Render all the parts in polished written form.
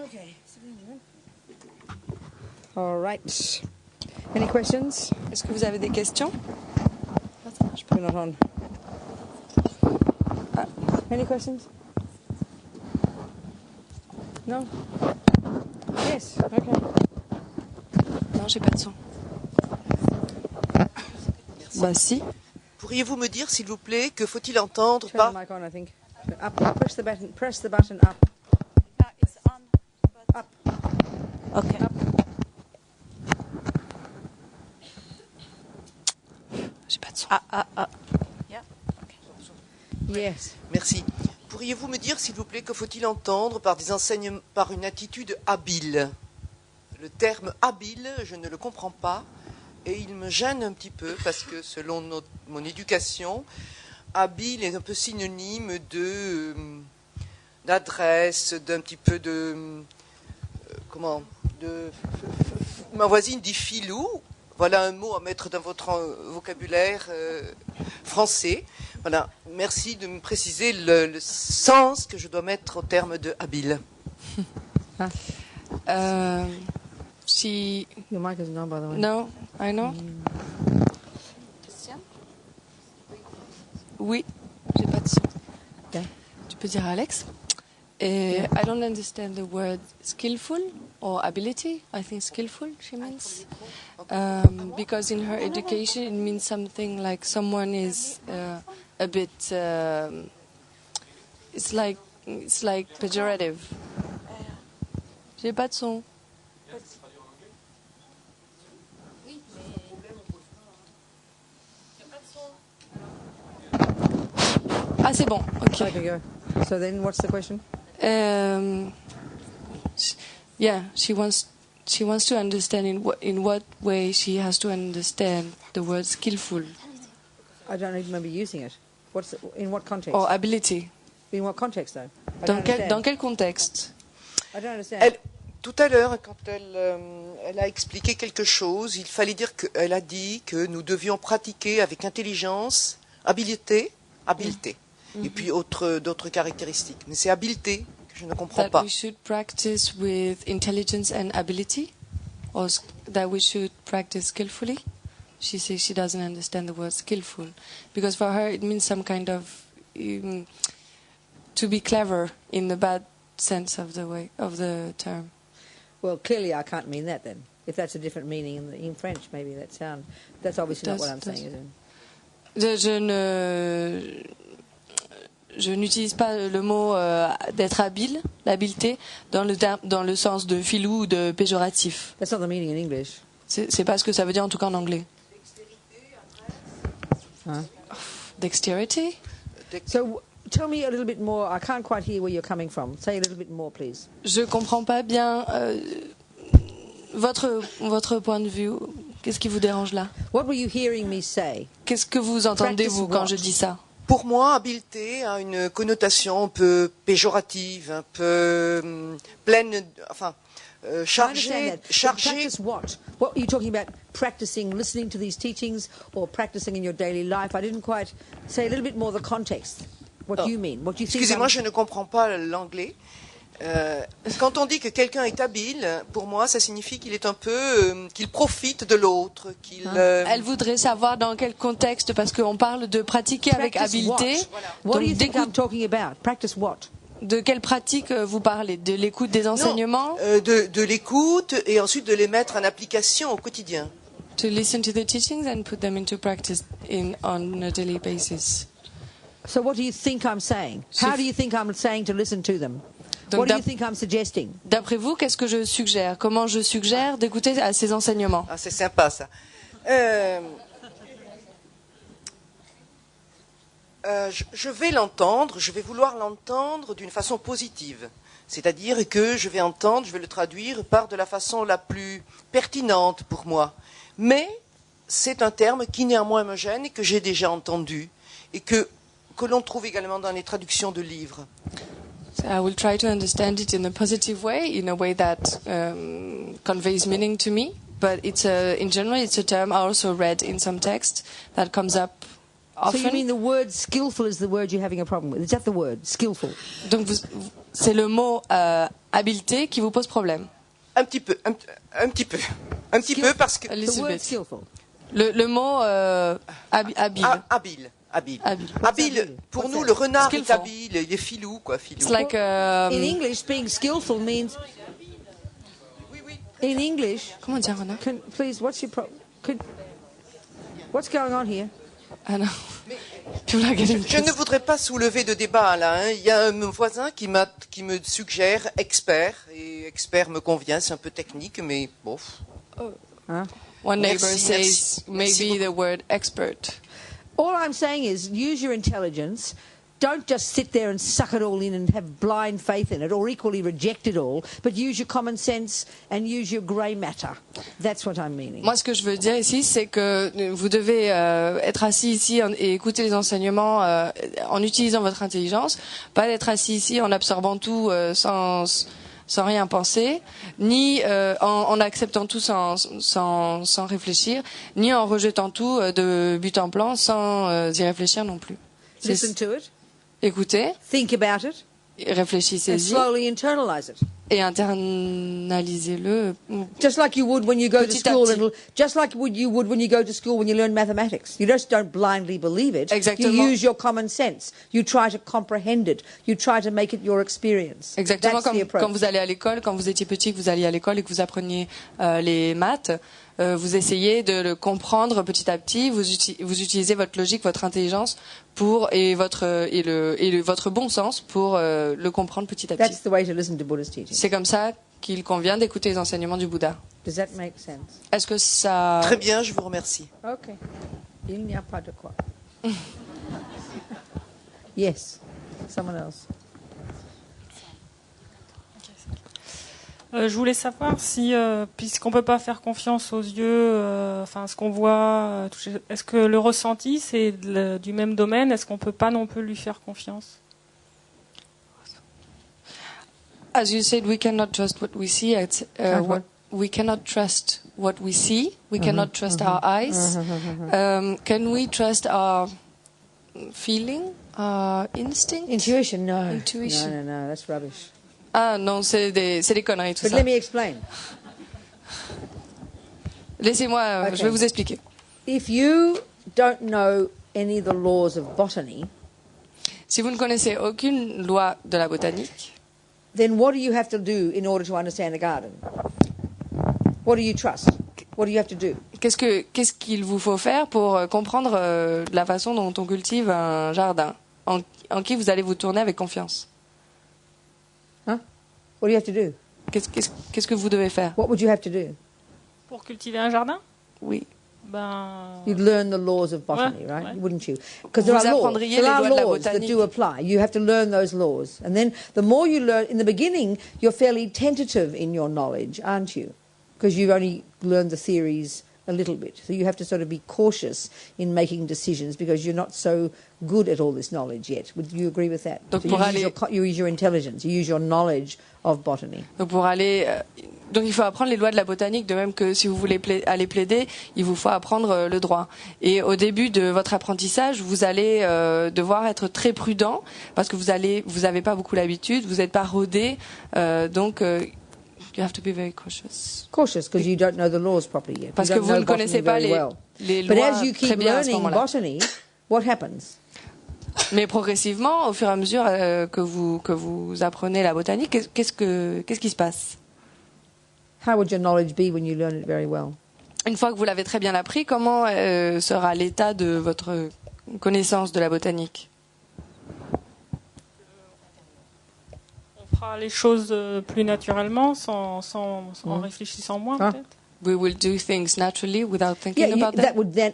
Okay. All right. Any questions? Est-ce que vous avez des questions? We're not on. Any questions? No? Yes. Okay. Non, j'ai pas de son. Bah si. Pourriez-vous me dire, s'il vous plaît, que faut-il entendre Turn par... the mic on, I think. Up. Push the button. Press the button up. It's on. Up. Ok. Up. J'ai pas de son. Yeah. Okay. Yes. Merci. Pourriez-vous me dire, s'il vous plaît, que faut-il entendre par des enseignements, par une attitude habile? Le terme habile, je ne le comprends pas et il me gêne un petit peu parce que selon mon éducation, habile est un peu synonyme d'adresse, d'un petit peu de ma voisine dit filou. Voilà un mot à mettre dans votre vocabulaire français. Voilà, merci de me préciser le sens que je dois mettre au terme de habile. Si... Your mic isn't on, by the way. No, I know. Christian? Oui, j'ai pas de son. Okay. Tu peux dire Alex? I don't understand the word skillful or ability. I think skillful, she means. Because in her education it means something like someone is a bit... it's like pejorative. J'ai pas de son. Ah, c'est bon. Ok. Okay, go. So then, what's the question? Yeah, she wants to understand in what way she has to understand the word skillful I don't even remember using it. In what context? or ability. In what context, though? I don't understand. Dans quel contexte? I don't understand. Tout à l'heure, quand elle a expliqué quelque chose, il fallait dire qu'elle a dit que nous devions pratiquer avec intelligence, habileté. Et puis d'autres caractéristiques. Mais c'est habileté que je ne comprends That pas. we should practice with intelligence and ability, or that we should practice skillfully. She says she doesn't understand the word skillful because for her it means some kind of to be clever in the bad sense of the term. Well, clearly I can't mean that then. If that's a different meaning in French, maybe that's obviously not what I'm saying, is it? Je n'utilise pas le mot d'être habile, l'habileté, dans le sens de filou ou de péjoratif. That's not the meaning in English. C'est pas ce que ça veut dire en tout cas en anglais. Huh? Dexterity? So tell me a little bit more. I can't quite hear where you're coming from. Say a little bit more, please. Je comprends pas bien votre point de vue. Qu'est-ce qui vous dérange là? What were you hearing me say? Qu'est-ce que vous entendez Practice vous quand what? je dis ça? Pour moi, habileté a une connotation un peu péjorative, un peu pleine, chargée. Practice what? What are you talking about? Practicing listening to these teachings or practicing in your daily life? I didn't quite say a little bit more the context. What do you mean? What do you think? Excusez-moi, je ne comprends pas l'anglais. Quand on dit que quelqu'un est habile, pour moi, ça signifie qu'il est un peu, qu'il profite de l'autre, qu'il. Elle voudrait savoir dans quel contexte, parce qu'on parle de pratiquer avec Practice habileté. What do you Donc, think I'm talking about? Practice what? de quelle pratique vous parlez? De l'écoute des enseignements? De l'écoute et ensuite de les mettre en application au quotidien. To listen to the teachings and put them into practice on a daily basis. So what do you think I'm saying? How do you think I'm saying to listen to them? Donc, What do you think I'm suggesting? D'après vous, qu'est-ce que je suggère? Comment je suggère d'écouter à ces enseignements? Ah, c'est sympa ça. Je vais l'entendre, je vais vouloir l'entendre d'une façon positive. C'est-à-dire que je vais le traduire par de la façon la plus pertinente pour moi. Mais c'est un terme qui néanmoins me gêne et que j'ai déjà entendu et que l'on trouve également dans les traductions de livres. So I will try to understand it in a positive way, in a way that conveys meaning to me. But in general, it's a term I also read in some text that comes up often. So you mean the word skillful is the word you're having a problem with? Is that the word, skillful? Donc c'est le mot habileté qui vous pose problème? Un petit peu, parce que A The little word bit. skillful. Le mot habile. habile. Habile. Pour What's nous, that? le renard Skillful. est habile, il est filou, quoi, filou. It's like In English, being skillful means. Oui, oui. In English, comment dire, Anna? please, what's your what's going on here? Anna. People are getting Je ne voudrais pas soulever de débat là. Hein. Il y a un voisin qui me suggère expert, et expert me convient, c'est un peu technique, mais bon. One neighbor Merci, says merci maybe the word expert. All I'm saying is use your intelligence. Don't just sit there and suck it all in and have blind faith in it or equally reject it all, but use your common sense and use your grey matter. That's what I'm meaning. Moi, ce que je veux dire ici, c'est que vous devez être assis ici et écouter les enseignements en utilisant votre intelligence, pas d'être assis ici en absorbant tout sans rien penser, ni en acceptant tout sans réfléchir, ni en rejetant tout de but en blanc sans y réfléchir non plus. Listen to it, Écoutez, think about it, and réfléchissez-y slowly internalize it. et internalisez-le. Just like you would when you go to Petit à school, petit. just like you would when you go to school when you learn mathematics. You just don't blindly believe it. Exactement. You use your common sense. You try to comprehend it. You try to make it your experience. Exactement That's the comme approach. quand vous allez à l'école, quand vous étiez petit, que vous alliez à l'école et que vous appreniez les maths, vous essayez de le comprendre petit à petit, vous utilisez votre logique, votre intelligence et votre bon sens pour le comprendre petit à petit. That's the way to listen to Buddha's teaching. C'est comme ça qu'il convient d'écouter les enseignements du Bouddha. Does that make sense? Est-ce que ça... Très bien, je vous remercie. Okay. Il n'y a pas de quoi. Yes. Someone else. Je voulais savoir si, puisqu'on peut pas faire confiance aux yeux, enfin ce qu'on voit, est-ce que le ressenti c'est du même domaine? Est-ce qu'on peut pas non plus lui faire confiance? As you said, we cannot trust what we see. We cannot trust what we see. We cannot trust our eyes. Can we trust our feeling, our instinct? Intuition, no. Intuition. No, that's rubbish. Ah non, c'est des conneries tout But ça. let me explain. Laissez-moi, Okay. je vais vous expliquer. If you don't know any of the laws of botany, Si vous ne connaissez aucune loi de la botanique, then what do you have to do in order to understand a garden? What do you trust? What do you have to do? qu'est-ce qu'il vous faut faire pour comprendre la façon dont on cultive un jardin, en qui vous allez vous tourner avec confiance? Huh? What do you have to do? Qu'est-ce que vous devez faire? What would you have to do? Pour cultiver un jardin? Oui. Ben, You'd learn the laws of botany, Ouais, right? ouais. Wouldn't you? Because there Vous are laws. apprendriez There les are lois de la laws that botanique. do apply. You have to learn those laws. And then the more you learn, in the beginning, you're fairly tentative in your knowledge, aren't you? Because you've only learned the theories a little bit. So you have to sort of be cautious in making decisions because you're not so good at all this knowledge yet. Would you agree with that? Donc So pour you use your intelligence, you use your knowledge of botany. Donc donc il faut apprendre les lois de la botanique, de même que si vous voulez aller plaider, il vous faut apprendre le droit. Et au début de votre apprentissage, vous allez devoir être très prudent parce que vous avez pas beaucoup l'habitude, vous n'êtes pas rodé, donc you have to be very cautious. Cautious because you don't know the laws properly yet. Parce You que don't vous know ne connaissez botany pas very well. les But lois as you très keep bien à ce learning moment-là. botany, what happens? Mais progressivement, au fur et à mesure que vous apprenez la botanique, qu'est-ce qui se passe? How would your knowledge be when you learn it very well? Une fois que vous l'avez très bien appris, comment sera l'état de votre connaissance de la botanique? on fera les choses plus naturellement, sans en réfléchissant moins Ah. peut-être. We will do things naturally without thinking Yeah, about them.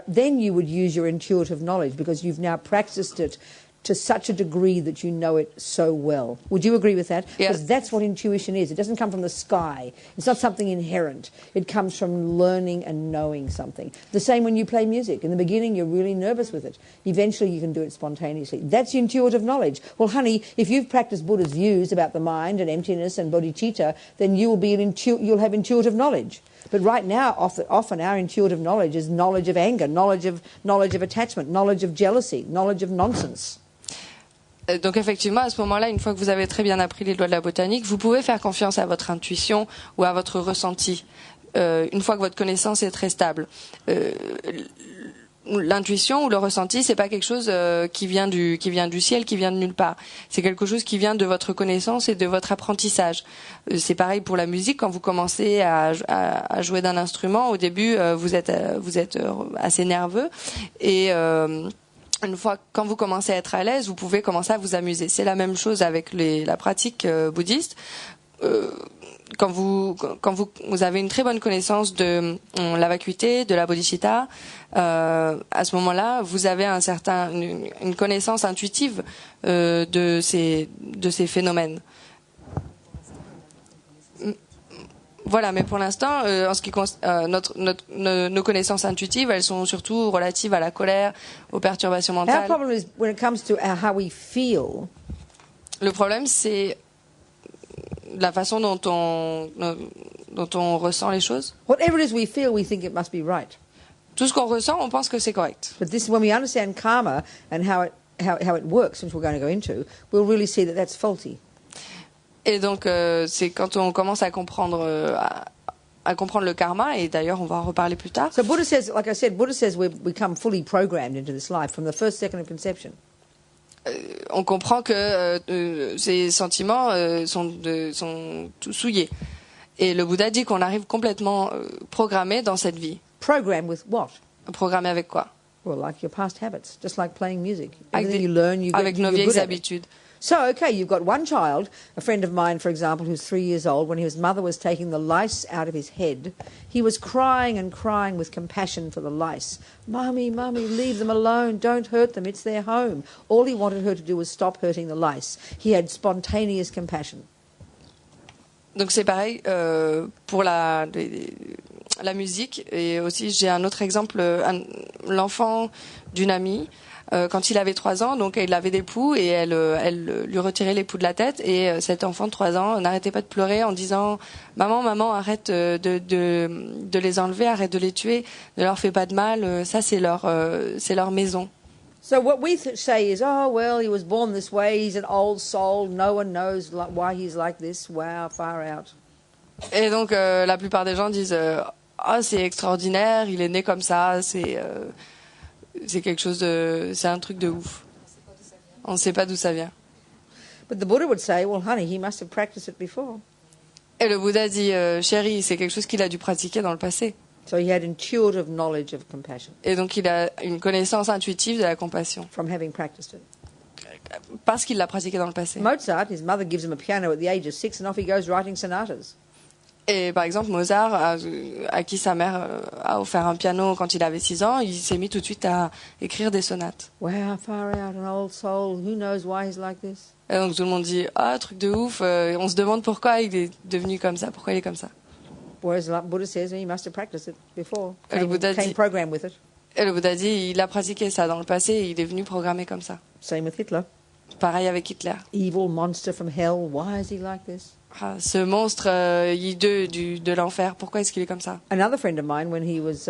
then you would use your intuitive knowledge because you've now practiced it to such a degree that you know it so well. Would you agree with that? Yes. Because that's what intuition is. It doesn't come from the sky. It's not something inherent. It comes from learning and knowing something. The same when you play music. In the beginning, you're really nervous with it. Eventually, you can do it spontaneously. That's intuitive knowledge. Well, honey, if you've practiced Buddha's views about the mind and emptiness and bodhicitta, then you'll have intuitive knowledge. But right now, often our intuitive knowledge is knowledge of anger, knowledge of attachment, knowledge of jealousy, knowledge of nonsense. Donc effectivement, à ce moment-là, une fois que vous avez très bien appris les lois de la botanique, vous pouvez faire confiance à votre intuition ou à votre ressenti, une fois que votre connaissance est très stable. L'intuition ou le ressenti, c'est pas quelque chose qui vient du ciel, qui vient de nulle part. C'est quelque chose qui vient de votre connaissance et de votre apprentissage. C'est pareil pour la musique. Quand vous commencez à jouer d'un instrument, au début, vous êtes assez nerveux et une fois, quand vous commencez à être à l'aise, vous pouvez commencer à vous amuser. C'est la même chose avec la pratique bouddhiste. Quand vous avez une très bonne connaissance de la vacuité, de la bodhicitta, à ce moment-là, vous avez une connaissance intuitive de ces phénomènes. Voilà, mais pour l'instant, en ce qui concerne nos connaissances intuitives, elles sont surtout relatives à la colère, aux perturbations Our mentales. problem is when it comes to how we feel. Le problème, c'est la façon dont on ressent les choses. Whatever it is we feel, we think it must be right. Tout ce qu'on ressent, on pense que c'est correct. But this, when we understand karma and how it works, which we're going to go into, we'll really see that that's faulty. Et donc, c'est quand on commence à comprendre le karma, et d'ailleurs, on va en reparler plus tard. So Buddha says, like I said, Buddha says we become fully programmed into this life from the first second of conception. On comprend que ces sentiments sont tout souillés. Et le Bouddha dit qu'on arrive complètement programmé dans cette vie. Programmed with what? Programmé avec quoi? Well, like your past habits, just like playing music. Avec Everything you learn, avec nos you're vieilles good at it. habitudes. So, okay, you've got one child, a friend of mine, for example, who's 3 years old. When his mother was taking the lice out of his head, he was crying and crying with compassion for the lice. Mummy, Mummy, leave them alone. Don't hurt them. It's their home. All he wanted her to do was stop hurting the lice. He had spontaneous compassion. Donc c'est pareil pour la musique. Et aussi, j'ai un autre exemple, l'enfant d'une amie. Quand il avait 3 ans, donc il avait des poux et elle lui retirait les poux de la tête, et cet enfant de 3 ans n'arrêtait pas de pleurer en disant maman, arrête de les enlever, arrête de les tuer, ne leur fais pas de mal, ça c'est leur maison. So what we say is, oh, well, he was born this way, he's an old soul, no one knows why he's like this, wow, far out. Et donc la plupart des gens disent c'est extraordinaire, il est né comme ça, c'est quelque chose c'est un truc de ouf. On ne sait pas d'où ça vient. But the Buddha would say, well, honey, he must have practiced it before. Et le Bouddha dit chérie, c'est quelque chose qu'il a dû pratiquer dans le passé. So he had intuitive knowledge of compassion Et donc il a une connaissance intuitive de la compassion from having practiced it. parce qu'il l'a pratiqué dans le passé. Mozart, his mother gives him a piano at the age of 6 and off he goes writing sonatas. Et par exemple, Mozart, à qui sa mère a offert un piano quand il avait 6 ans, il s'est mis tout de suite à écrire des sonates. Wow, far out, an old soul, who knows why he's like this? Et donc tout le monde dit truc de ouf, on se demande pourquoi il est devenu comme ça, pourquoi il est comme ça. Whereas like Buddha says he must have practiced it before, Et le Bouddha came dit- programmed with it. Et le Bouddha dit il a pratiqué ça dans le passé, et il est venu programmé comme ça. Same with Hitler. Pareil avec Hitler. Evil monster from hell, why is he like this? Ce monstre hideux de l'enfer, pourquoi est-ce qu'il est comme ça? Another friend of mine, when he was,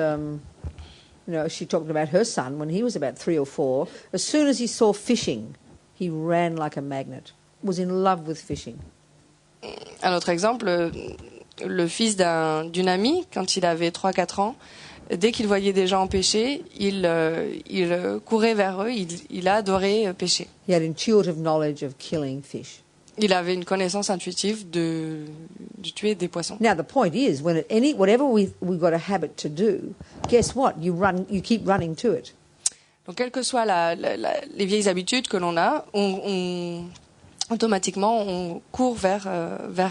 she talked about her son, when he was about 3 or 4, as soon as he saw fishing, he ran like a magnet, was in love with fishing. Un autre exemple, le fils d'une amie, quand il avait 3-4 ans, dès qu'il voyait des gens pêcher, il courait vers eux, il adorait pêcher. He had intuitive knowledge of killing fish. Il avait une connaissance intuitive de tuer des poissons. Now the point is, whatever we've got a habit to do, guess what? You keep running to it. Donc, quelles que soient les vieilles habitudes que l'on a, automatiquement, on court vers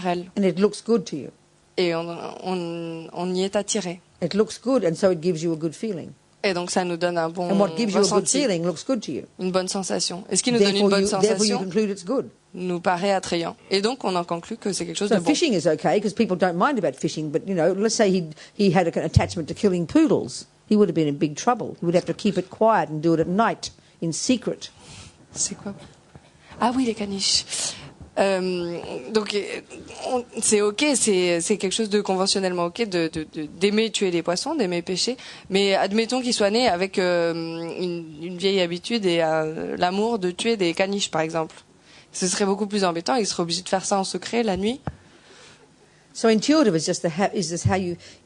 elles. And it looks good to you. Et on y est attiré. It looks good, and so it gives you a good feeling. Et donc, ça nous donne un bon And what gives you a good ressenti, feeling looks good to you. une bonne sensation. Et ce qui nous donne une bonne Therefore, you sensation conclude it's good. nous paraît attrayant. Et donc, on en conclut que c'est quelque chose So de bon. fishing is okay because people don't mind about fishing, but let's say he had an attachment to killing poodles, he would have been in big trouble. He would have to keep it quiet and do it at night in secret. C'est quoi? Ah oui, les caniches. Donc c'est ok, c'est quelque chose de conventionnellement ok d'aimer tuer les poissons, d'aimer pêcher, mais admettons qu'il soit né avec une vieille habitude et l'amour de tuer des caniches par exemple. Ce serait beaucoup plus embêtant, il serait obligé de faire ça en secret la nuit. So intuitive is just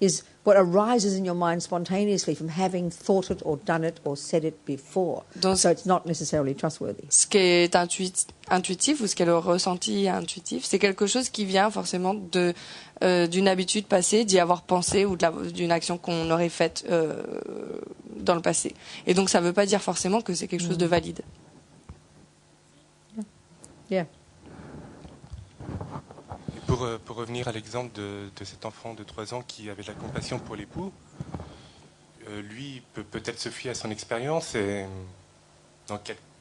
is what arises in your mind spontaneously from having thought it or done it or said it before. Donc, so it's not necessarily trustworthy. Ce qui est intuitif ou ce qui est le ressenti intuitif, c'est quelque chose qui vient forcément d'une habitude passée, d'y avoir pensé ou d'une action qu'on aurait faite dans le passé. Et donc ça ne veut pas dire forcément que c'est quelque chose de valide. Yeah. Pour revenir à l'exemple de cet enfant de 3 ans qui avait de la compassion pour l'époux, lui peut peut-être se fier à son expérience et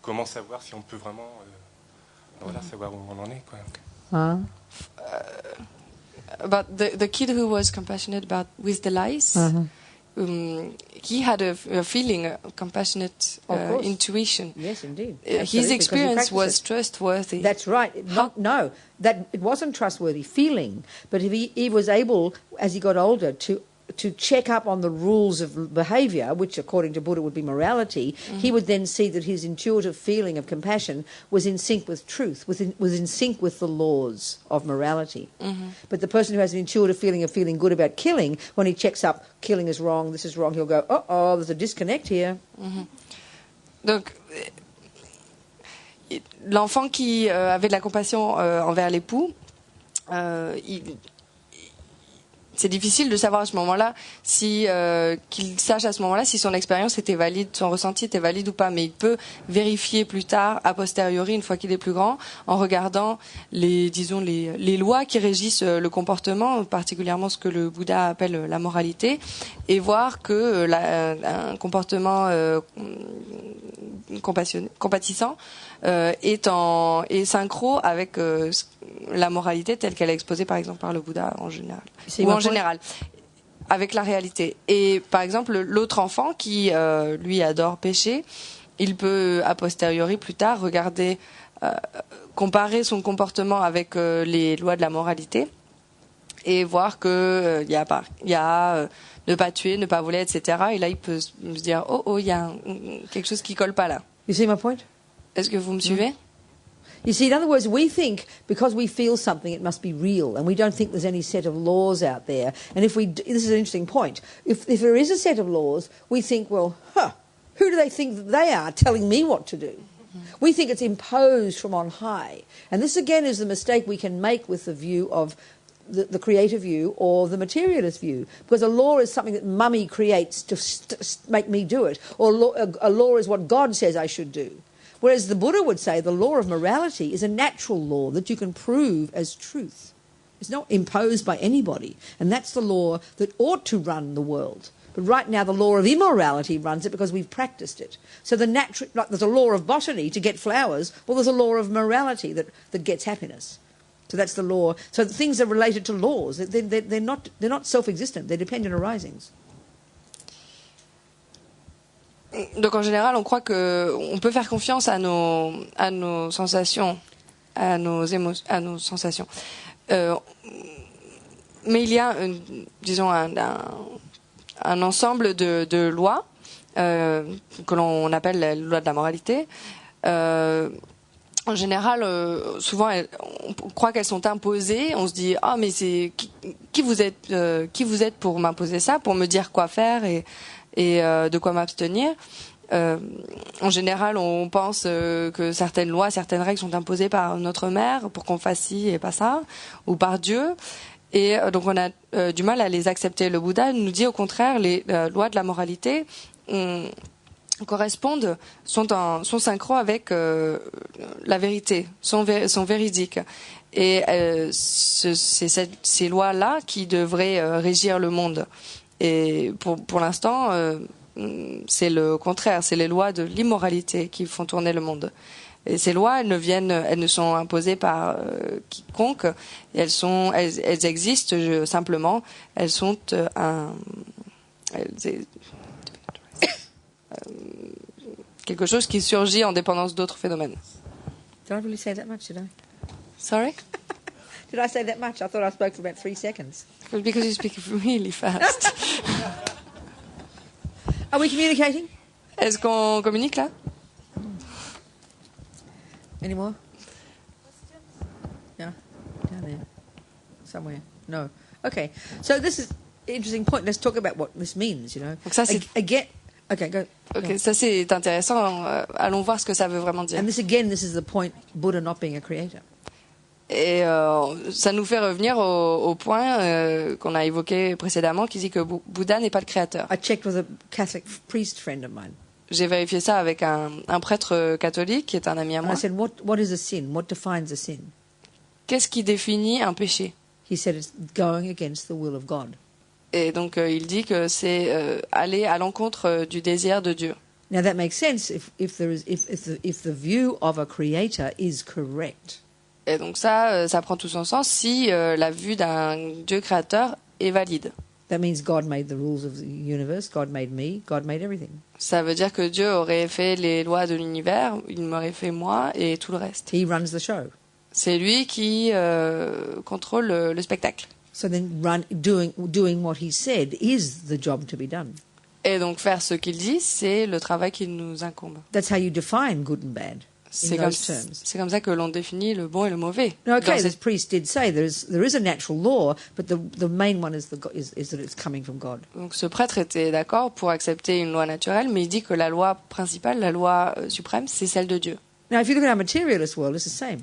comment savoir si on peut vraiment savoir où on en est, quoi. About the kid who was compassionate with the lice, he had a feeling, a compassionate intuition. Yes, indeed. His experience was trustworthy. That's right. No, that it wasn't trustworthy feeling, but if he was able, as he got older, to check up on the rules of behaviour, which according to Buddha would be morality, he would then see that his intuitive feeling of compassion was in sync with truth, was in sync with the laws of morality. But the person who has an intuitive feeling of feeling good about killing, when he checks up, killing is wrong, this is wrong, he'll go, oh, there's a disconnect here. Donc, l'enfant qui avait de la compassion envers l'époux, c'est difficile de savoir à ce moment-là qu'il sache à ce moment-là si son expérience était valide, son ressenti était valide ou pas. Mais il peut vérifier plus tard, a posteriori, une fois qu'il est plus grand, en regardant les lois qui régissent le comportement, particulièrement ce que le Bouddha appelle la moralité, et voir que un comportement compatissant est synchro avec la moralité telle qu'elle est exposée par exemple par le Bouddha en général. Général, avec la réalité. Et par exemple, l'autre enfant qui, lui, adore pêcher, il peut, a posteriori, plus tard, regarder, comparer son comportement avec les lois de la moralité et voir que il y a ne pas tuer, ne pas voler, etc. Et là, il peut se dire, il y a quelque chose qui colle pas là. You see my point? Est-ce que vous me suivez? You see, in other words, we think because we feel something, it must be real, and we don't think there's any set of laws out there. And this is an interesting point. If there is a set of laws, we think, well, who do they think that they are telling me what to do? We think it's imposed from on high. And this, again, is the mistake we can make with the view of the creative view or the materialist view. Because a law is something that mummy creates to make me do it, or a law is what God says I should do. Whereas the Buddha would say the law of morality is a natural law that you can prove as truth. It's not imposed by anybody. And that's the law that ought to run the world. But right now the law of immorality runs it because we've practiced it. So like there's a law of botany to get flowers, well there's a law of morality that gets happiness. So that's the law. So things are related to laws. They're not self-existent. They're dependent arisings. Donc en général, on croit que on peut faire confiance à nos sensations, à nos sensations. Mais il y a, disons, un ensemble de lois que l'on appelle la loi de la moralité. En général, souvent, on croit qu'elles sont imposées. On se dit, mais c'est qui vous êtes pour m'imposer ça, pour me dire quoi faire et de quoi m'abstenir. En général, on pense que certaines lois, certaines règles sont imposées par notre mère pour qu'on fasse ci et pas ça, ou par Dieu. Et donc on a du mal à les accepter. Le Bouddha nous dit au contraire, les lois de la moralité correspondent, sont synchro avec la vérité, sont véridiques. Et c'est ces lois-là qui devraient régir le monde. Et pour l'instant, c'est le contraire, c'est les lois de l'immoralité qui font tourner le monde. Et ces lois, elles ne sont imposées par quiconque. Et elles existent simplement. Elles sont quelque chose qui surgit en dépendance d'autres phénomènes. Did I really say that much, did I? Sorry? Did I say that much? I thought I spoke for about 3 seconds. Because you speak really fast. Are we communicating? Est-ce qu'on communique là? Any more? Yeah, down there. Somewhere. No. Okay. So this is an interesting point. Let's talk about what this means, you know. Donc ça, c'est- Again, okay, go. Ok, ça c'est intéressant. Allons voir ce que ça veut vraiment dire. And this is the point, Buddha not being a creator. Et ça nous fait revenir au point qu'on a évoqué précédemment, qui dit que Bouddha n'est pas le créateur. I checked with a Catholic priest friend of mine. J'ai vérifié ça avec un prêtre catholique qui est un ami à And moi. I said, what is a sin? What defines a sin? Qu'est-ce qui définit un péché? He said it's going against the will of God. Et donc il dit que c'est aller à l'encontre du désir de Dieu. Now that makes sense if the view of a creator is correct. Et donc ça prend tout son sens si la vue d'un Dieu créateur est valide. That means God made the rules of the universe, God made me, God made everything. Ça veut dire que Dieu aurait fait les lois de l'univers, il m'aurait fait moi et tout le reste. He runs the show. C'est lui qui contrôle le spectacle. So then doing what he said is the job to be done. Et donc faire ce qu'il dit, c'est le travail qui nous incombe. That's how you define good and bad in those terms. C'est comme ça que l'on définit le bon et le mauvais. Now, okay, Dans this cette- priest did say there is a natural law, but the main one is that it's coming from God. Donc ce prêtre était d'accord pour accepter une loi naturelle, mais il dit que la loi principale, la loi suprême, c'est celle de Dieu. Now, if you look at our materialist world, it's the same.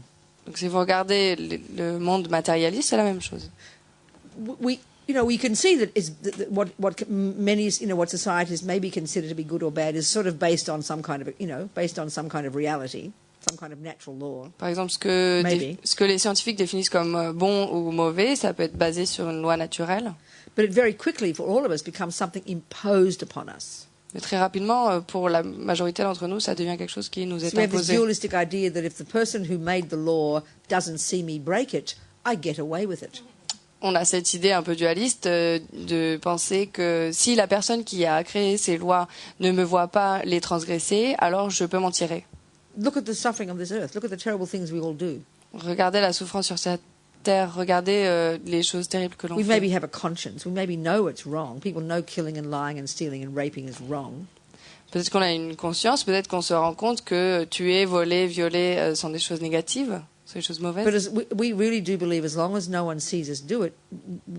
Donc si vous regardez le monde matérialiste, c'est la même chose. We can see that what many, what societies maybe consider to be good or bad is sort of based on some kind of reality, some kind of natural law. Par exemple, ce que Maybe. les scientifiques définissent comme bon ou mauvais, ça peut être basé sur une loi naturelle. But it very quickly, for all of us, becomes something imposed upon us. Mais très rapidement, pour la majorité d'entre nous, ça devient quelque chose qui nous So est we have this imposé. dualistic idea that if the person who made the law doesn't see me break it, I get away with it. On a cette idée un peu dualiste de penser que si la personne qui a créé ces lois ne me voit pas les transgresser, alors je peux m'en tirer. Look at the suffering on this earth. Look at the terrible things we all do. Regardez la souffrance sur cette terre, regardez les choses terribles que l'on We fait. maybe have a conscience. We maybe know it's wrong. People know killing and lying and stealing and raping is wrong. Peut-être qu'on a une conscience, peut-être qu'on se rend compte que tuer, voler, violer sont des choses négatives, sont des choses But mauvaises. we really do believe as long as no one sees us do it,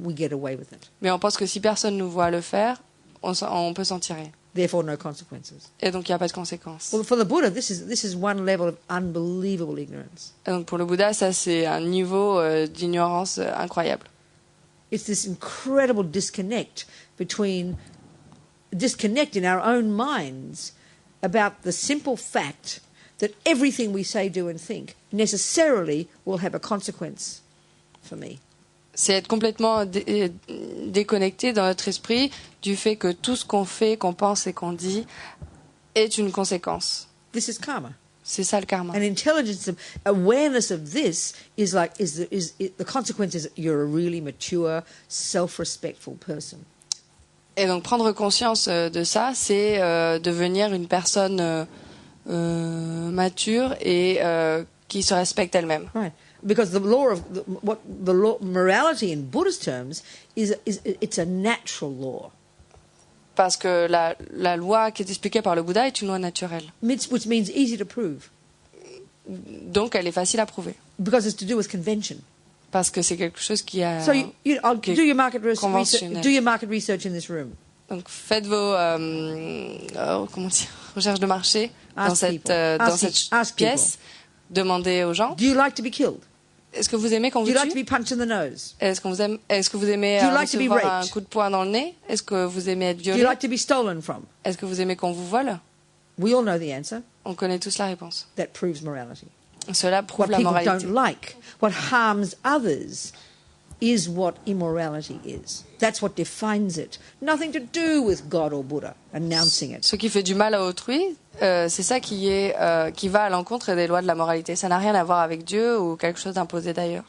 we get away with it. Mais on pense que si personne nous voit le faire, on peut s'en tirer. Therefore, no consequences. Et donc il n'y a pas de conséquences. Well, for the Buddha, this is one level of unbelievable ignorance. Et donc pour le Bouddha, ça c'est un niveau d'ignorance incroyable. It's this incredible disconnect in our own minds about the simple fact that everything we say, do, and think necessarily will have a consequence for me. C'est être complètement déconnecté dans notre esprit du fait que tout ce qu'on fait, qu'on pense et qu'on dit est une conséquence. This is karma. C'est ça le karma. And intelligence, awareness of this the consequence is that you're a really mature, self-respectful person. Et donc prendre conscience de ça, c'est devenir une personne mature et qui se respecte elle-même. Right. Because the law of morality in Buddhist terms it's a natural law, Parce que la loi qui est expliquée par le Bouddha est une loi naturelle. which means easy to prove Donc elle est facile à prouver. because it's to do with convention. Parce que c'est quelque chose qui a... So I'll Okay. do your market research. Conventionnel. Do your market research in this room. Donc faites vos recherches de marché dans Ask cette, people. dans Ask cette people. Ask pièce. Demandez aux gens. Do you like to be killed? Est-ce que vous aimez qu'on Do vous you like to tue? be punched in the nose? Est-ce que vous aimez Do you like to be recevoir un raped? coup de poing dans le nez? Est-ce que vous aimez être Do you violé? like to be stolen from? Est-ce que vous aimez qu'on vous vole? We all know the answer. On connaît tous la réponse. That proves morality. Cela prouve What la people moralité. don't like, what harms others, is what immorality is. That's what defines it. Nothing to do with God or Buddha announcing it. Ce qui fait du mal à autrui, c'est ça qui va à l'encontre des lois de la moralité. Ça n'a rien à voir avec Dieu ou quelque chose d'imposé d'ailleurs.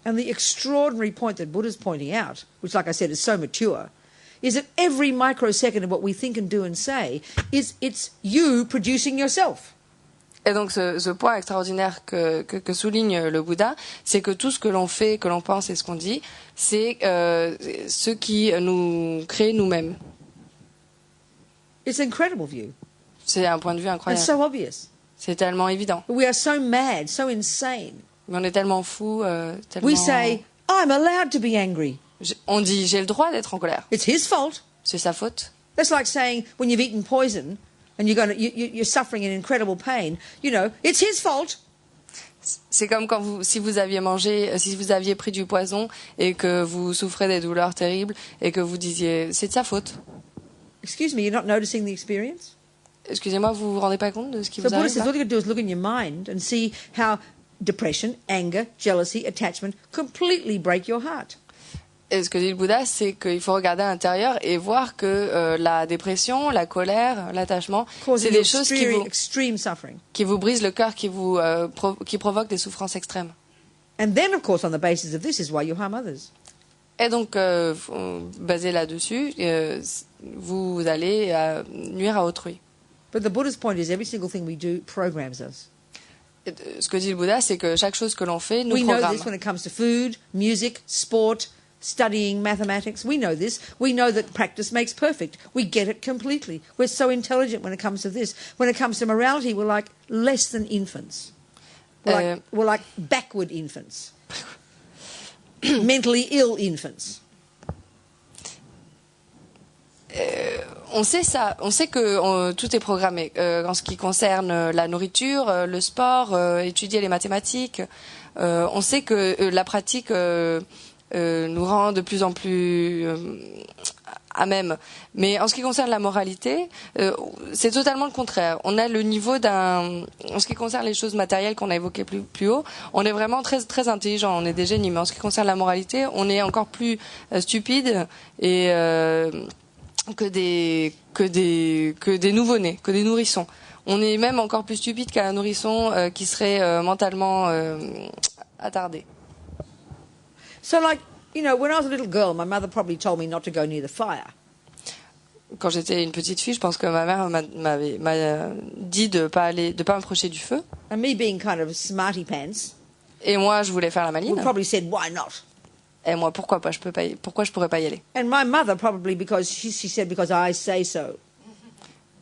And the extraordinary point that Buddha's pointing out, which, like I said, is so mature, is that every microsecond of what we think and do and say it's you producing yourself. Et donc ce point extraordinaire que souligne le Bouddha, c'est que tout ce que l'on fait, que l'on pense et ce qu'on dit, c'est ce qui nous crée nous-mêmes. It's an incredible view. C'est un point de vue It's incroyable. so obvious. C'est tellement évident. We are so mad, so insane. Mais on est tellement fous, tellement... We say, I'm allowed to be angry. On dit, j'ai le droit d'être en colère. It's his fault. C'est sa faute. That's like saying when you've eaten poison and you're suffering in incredible pain, it's his fault. C'est comme quand si vous aviez pris du poison et que vous souffrez des douleurs terribles et que vous disiez, c'est de sa faute. Excuse me, you're not noticing the experience? Excusez-moi, vous vous rendez pas compte de ce qui So vous Buddha arrive says là? all you got to do is look in your mind and see how depression, anger, jealousy, attachment completely break your heart. Et ce que dit le Bouddha, c'est qu'il faut regarder à l'intérieur et voir que la dépression, la colère, l'attachement, c'est des choses extreme suffering. qui vous brisent le cœur, qui provoquent des souffrances extrêmes. And then, of course, on the basis of this is why you harm others. Et donc, basé là-dessus, vous allez nuire à autrui. But the Buddha's point is every single thing we do programs us. Et ce que dit le Bouddha, c'est que chaque chose que l'on fait nous We know programme. this when it comes to food, music, sport, studying mathematics. We know this. We know that practice makes perfect. We get it completely. We're so intelligent when it comes to this. When it comes to morality, we're like less than infants. We're like backward infants. Mentally ill infants. On sait ça, on sait que tout est programmé en ce qui concerne la nourriture, le sport, étudier les mathématiques. On sait que la pratique nous rend de plus en plus à même. Mais en ce qui concerne la moralité, c'est totalement le contraire. On a le niveau en ce qui concerne les choses matérielles qu'on a évoquées plus haut, on est vraiment très très intelligent, on est des génies. Mais en ce qui concerne la moralité, on est encore plus stupide et que des nouveau-nés, que des nourrissons. On est même encore plus stupide qu'un nourrisson qui serait mentalement attardé. So, like, when I was a little girl, my mother probably told me not to go near the fire. Quand j'étais une petite fille, je pense que ma mère m'a dit de pas m'approcher du feu. And me being kind of smarty pants, Et moi, je voulais faire la maline. would probably said, why not? Et moi, pourquoi je pourrais pas y aller? And my mother probably, because she said, because I say so.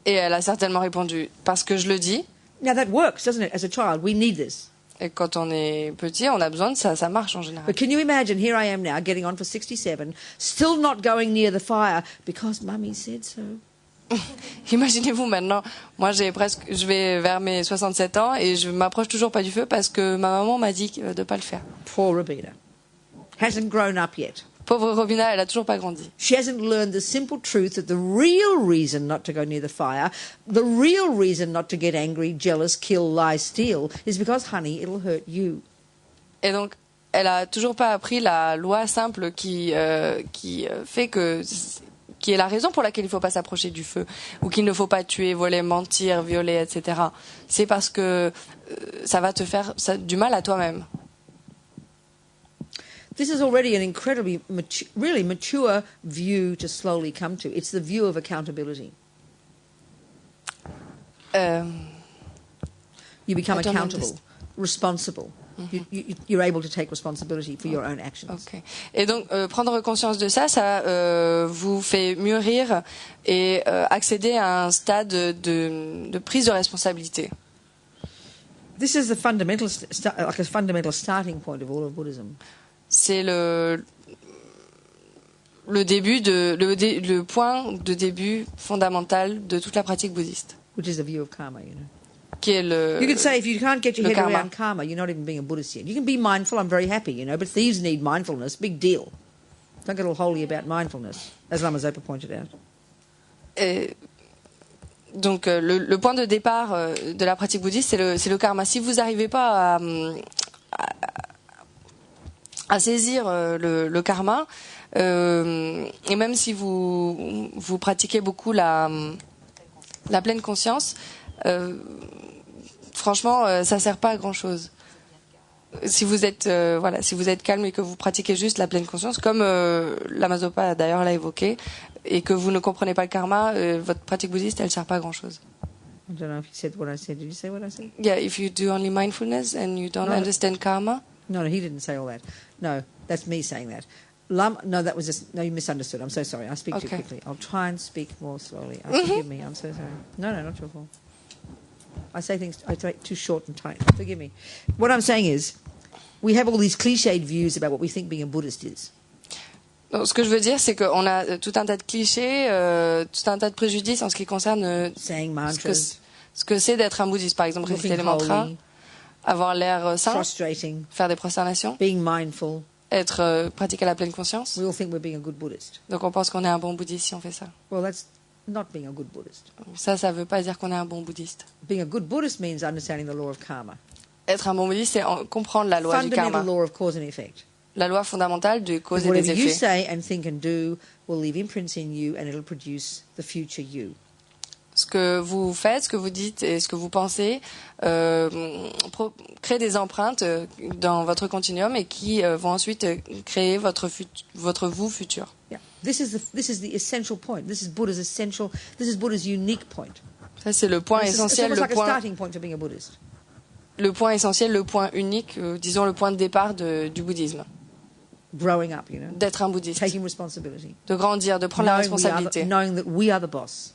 Et elle a certainement répondu, parce que je le dis. Now that works, doesn't it? As a child, we need this. Et quand on est petit, on a besoin de ça. Ça marche en général. But can you imagine, here I am now, getting on for 67, still not going near the fire because Mummy said so. Imaginez-vous maintenant, moi je vais vers mes 67 ans et je m'approche toujours pas du feu parce que ma maman m'a dit de pas le faire. Poor Robina. Hasn't grown up yet. Pauvre Robina, elle a toujours pas grandi. She hasn't learned the simple truth that the real reason not to go near the fire, the real reason not to get angry, jealous, kill, lie, steal, is because, honey, it'll hurt you. Et donc, elle a toujours pas appris la loi simple qui fait que qui est la raison pour laquelle il ne faut pas s'approcher du feu, ou qu'il ne faut pas tuer, voler, mentir, violer, etc. C'est parce que ça va te faire du mal à toi-même. This is already an incredibly, really mature view to slowly come to. It's the view of accountability. You become I don't accountable, responsible. You're able to take responsibility for your own actions. Okay. Et donc, prendre conscience de ça, vous fait mûrir et accéder à un stade de prise de responsabilité. This is the fundamental, like a fundamental starting point of all of Buddhism. C'est le point de début fondamental de toute la pratique bouddhiste. Which is the view of karma, Qui est You could say if you can't get your head karma. around karma, you're not even being a Buddhist yet. You can be mindful, I'm very happy, but thieves need mindfulness, big deal. Don't get all holy about mindfulness, as Lama Zopa pointed out. Et donc le point de départ de la pratique bouddhiste, c'est le karma. Si vous n'arrivez pas à saisir le karma, et même si vous pratiquez beaucoup la pleine conscience, franchement, ça sert pas à grand chose. Si vous êtes calme et que vous pratiquez juste la pleine conscience, comme Lama Zopa d'ailleurs l'a évoqué, et que vous ne comprenez pas le karma, votre pratique bouddhiste, elle sert pas à grand chose. I don't know if you said what I said. Did you say what I said? Yeah, if you do only mindfulness and you don't No. understand karma. No, he didn't say all that. No, that's me saying that. No, that was just... No, you misunderstood. I'm so sorry. I speak too Okay. quickly. I'll try and speak more slowly. Forgive me. I'm so sorry. No, not your fault. I say too short and tight. Forgive me. What I'm saying is, we have all these cliched views about what we think being a Buddhist is. Donc, ce que je veux dire, c'est qu'on a tout un tas de clichés, tout un tas de préjudices en ce qui concerne Saying ce que c'est d'être un bouddhiste. Par exemple, réciter les mantras, holy, avoir l'air saint, prostrating, faire des prosternations, being mindful. être pratiquer la pleine conscience. We all think we're being a good Buddhist. Donc on pense qu'on est un bon bouddhiste si on fait ça. Well, that's not being a good Buddhist. Ça veut pas dire qu'on est un bon bouddhiste. Being a good Buddhist means understanding the law of karma. Être un bon bouddhiste, c'est comprendre la loi du Fundamental karma, law of cause and effect. la loi fondamentale de cause et des Whatever you effets. say and think and do will leave imprints in you and it'll produce the future you. Ce que vous faites, ce que vous dites et ce que vous pensez crée des empreintes dans votre continuum et qui vont ensuite créer votre vous futur. Yeah. This is the essential point. This is Buddha's unique point. Ça, c'est le point It's essentiel, almost like a starting point for being a Buddhist. le point essentiel, le point unique, disons le point de départ du bouddhisme. Growing up, D'être un bouddhiste, taking responsibility. de grandir, de prendre la responsabilité, knowing that we are the boss.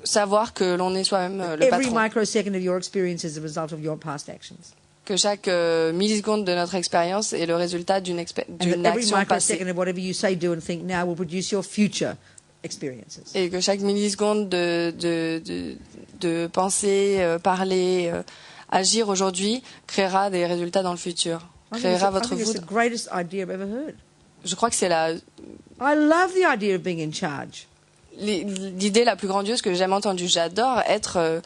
savoir que l'on est soi-même le Every patron, microsecond of your experience is the result of your past actions. que chaque milliseconde de notre expérience est le résultat d'une And that every action passée. microsecond of whatever you say, do and think now will produce your future experiences. Et que chaque milliseconde de penser, parler, agir aujourd'hui créera des résultats dans le futur, créera votre it's vous. the greatest idea I've ever heard. Je crois que c'est I love the idea of being in charge. l'idée la plus grandiose que j'ai jamais entendue. J'adore être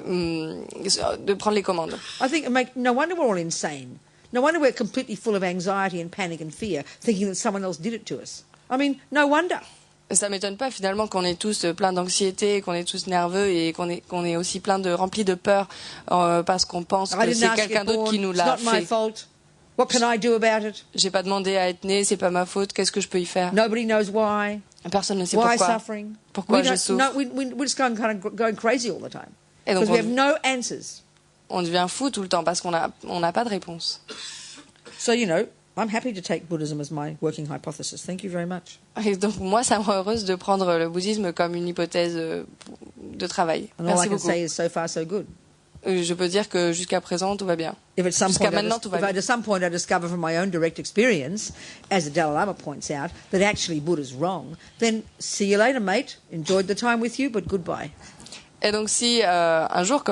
de prendre les commandes. I think no wonder we're all insane. No wonder we're completely full of anxiety and panic and fear, thinking that someone else did it to us. I mean, no wonder. Ça m'étonne pas finalement qu'on est tous plein d'anxiété, qu'on est tous nerveux et qu'on est aussi remplis de peur parce qu'on pense I que didn't c'est ask to quelqu'un get d'autre born. qui nous It's l'a not my fait. fault. What can I do about it? J'ai pas demandé à être né, c'est pas ma faute. Qu'est-ce que je peux y faire? Nobody knows why. Personne ne sait Why pourquoi. suffering? Pourquoi We je don't- souffre. no, we're just going crazy all the time Et donc because we have no answers. on devient fou tout le temps parce qu'on n'a pas de réponse. So I'm happy to take Buddhism as my working hypothesis. Thank you very much. Et donc moi, ça me rend heureuse de prendre le bouddhisme comme une hypothèse de travail. And all Merci I can beaucoup. say is so far so good. Je peux dire que jusqu'à présent, tout va bien. If at some Jusqu'à point, maintenant, tout va if bien. at some point I discover from my own direct experience, as the Dalai Lama points out, that actually Buddha's wrong, then see you later, mate. Enjoyed the time with you, but goodbye. Et donc si un jour,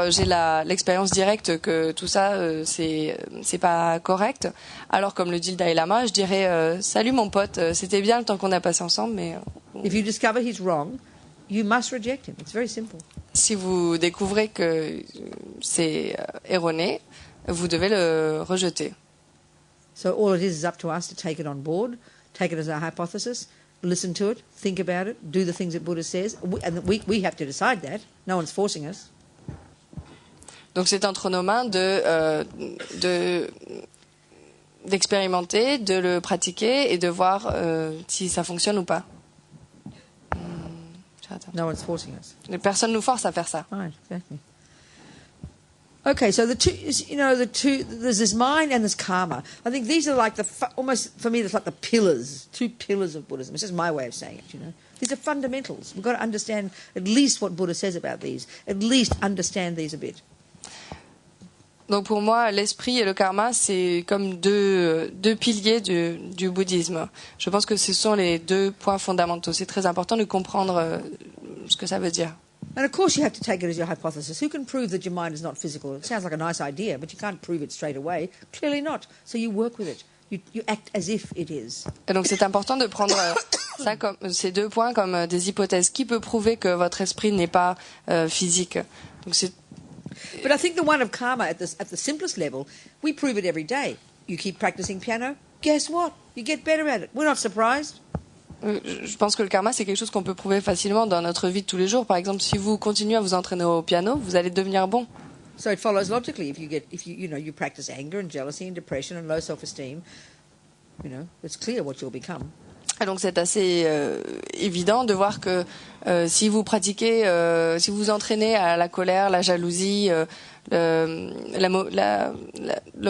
j'ai l'expérience directe que tout ça c'est pas correct, alors comme le dit le Dalai Lama, je dirais salut mon pote, c'était bien le temps qu'on a passé ensemble, mais If you discover he's wrong, you must reject him. It's very simple. si vous découvrez que c'est erroné, vous devez le rejeter. So all it is up to us to take it on board, take it as our hypothesis, listen to it, think about it, do the things that Buddha says, and we have to decide that. No one's forcing us. Donc c'est entre nos mains d'expérimenter, de le pratiquer et de voir si ça fonctionne ou pas. No one's forcing us. Personne nous force à faire ça. Right, exactly. Okay, so the two, there's this mind and this karma. I think these are like almost, for me, it's like the pillars, two pillars of Buddhism. It's just my way of saying it, These are fundamentals. We've got to understand at least what Buddha says about these, at least understand these a bit. Donc pour moi, l'esprit et le karma, c'est comme deux piliers du bouddhisme. Je pense que ce sont les deux points fondamentaux. C'est très important de comprendre ce que ça veut dire. And of course you have to take it as your hypothesis. Who can prove that your mind is not physical? It sounds like a nice idea, but you can't prove it straight away. Clearly not. So you work with it. You act as if it is. Et donc c'est important de prendre ça comme ces deux points comme des hypothèses. Qui peut prouver que votre esprit n'est pas physique? Donc c'est But I think the one of karma at the simplest level, we prove it every day. You keep practicing piano, guess what? You get better at it. We're not surprised. Je pense que le karma, c'est quelque chose qu'on peut prouver facilement dans notre vie de tous les jours. Par exemple, si vous continuez à vous entraîner au piano, vous allez devenir bon. So it follows logically. If you practice anger and jealousy and depression and low self-esteem, it's clear what you'll become. Et donc c'est assez évident de voir que si vous pratiquez, si vous entraînez à la colère, la jalousie, le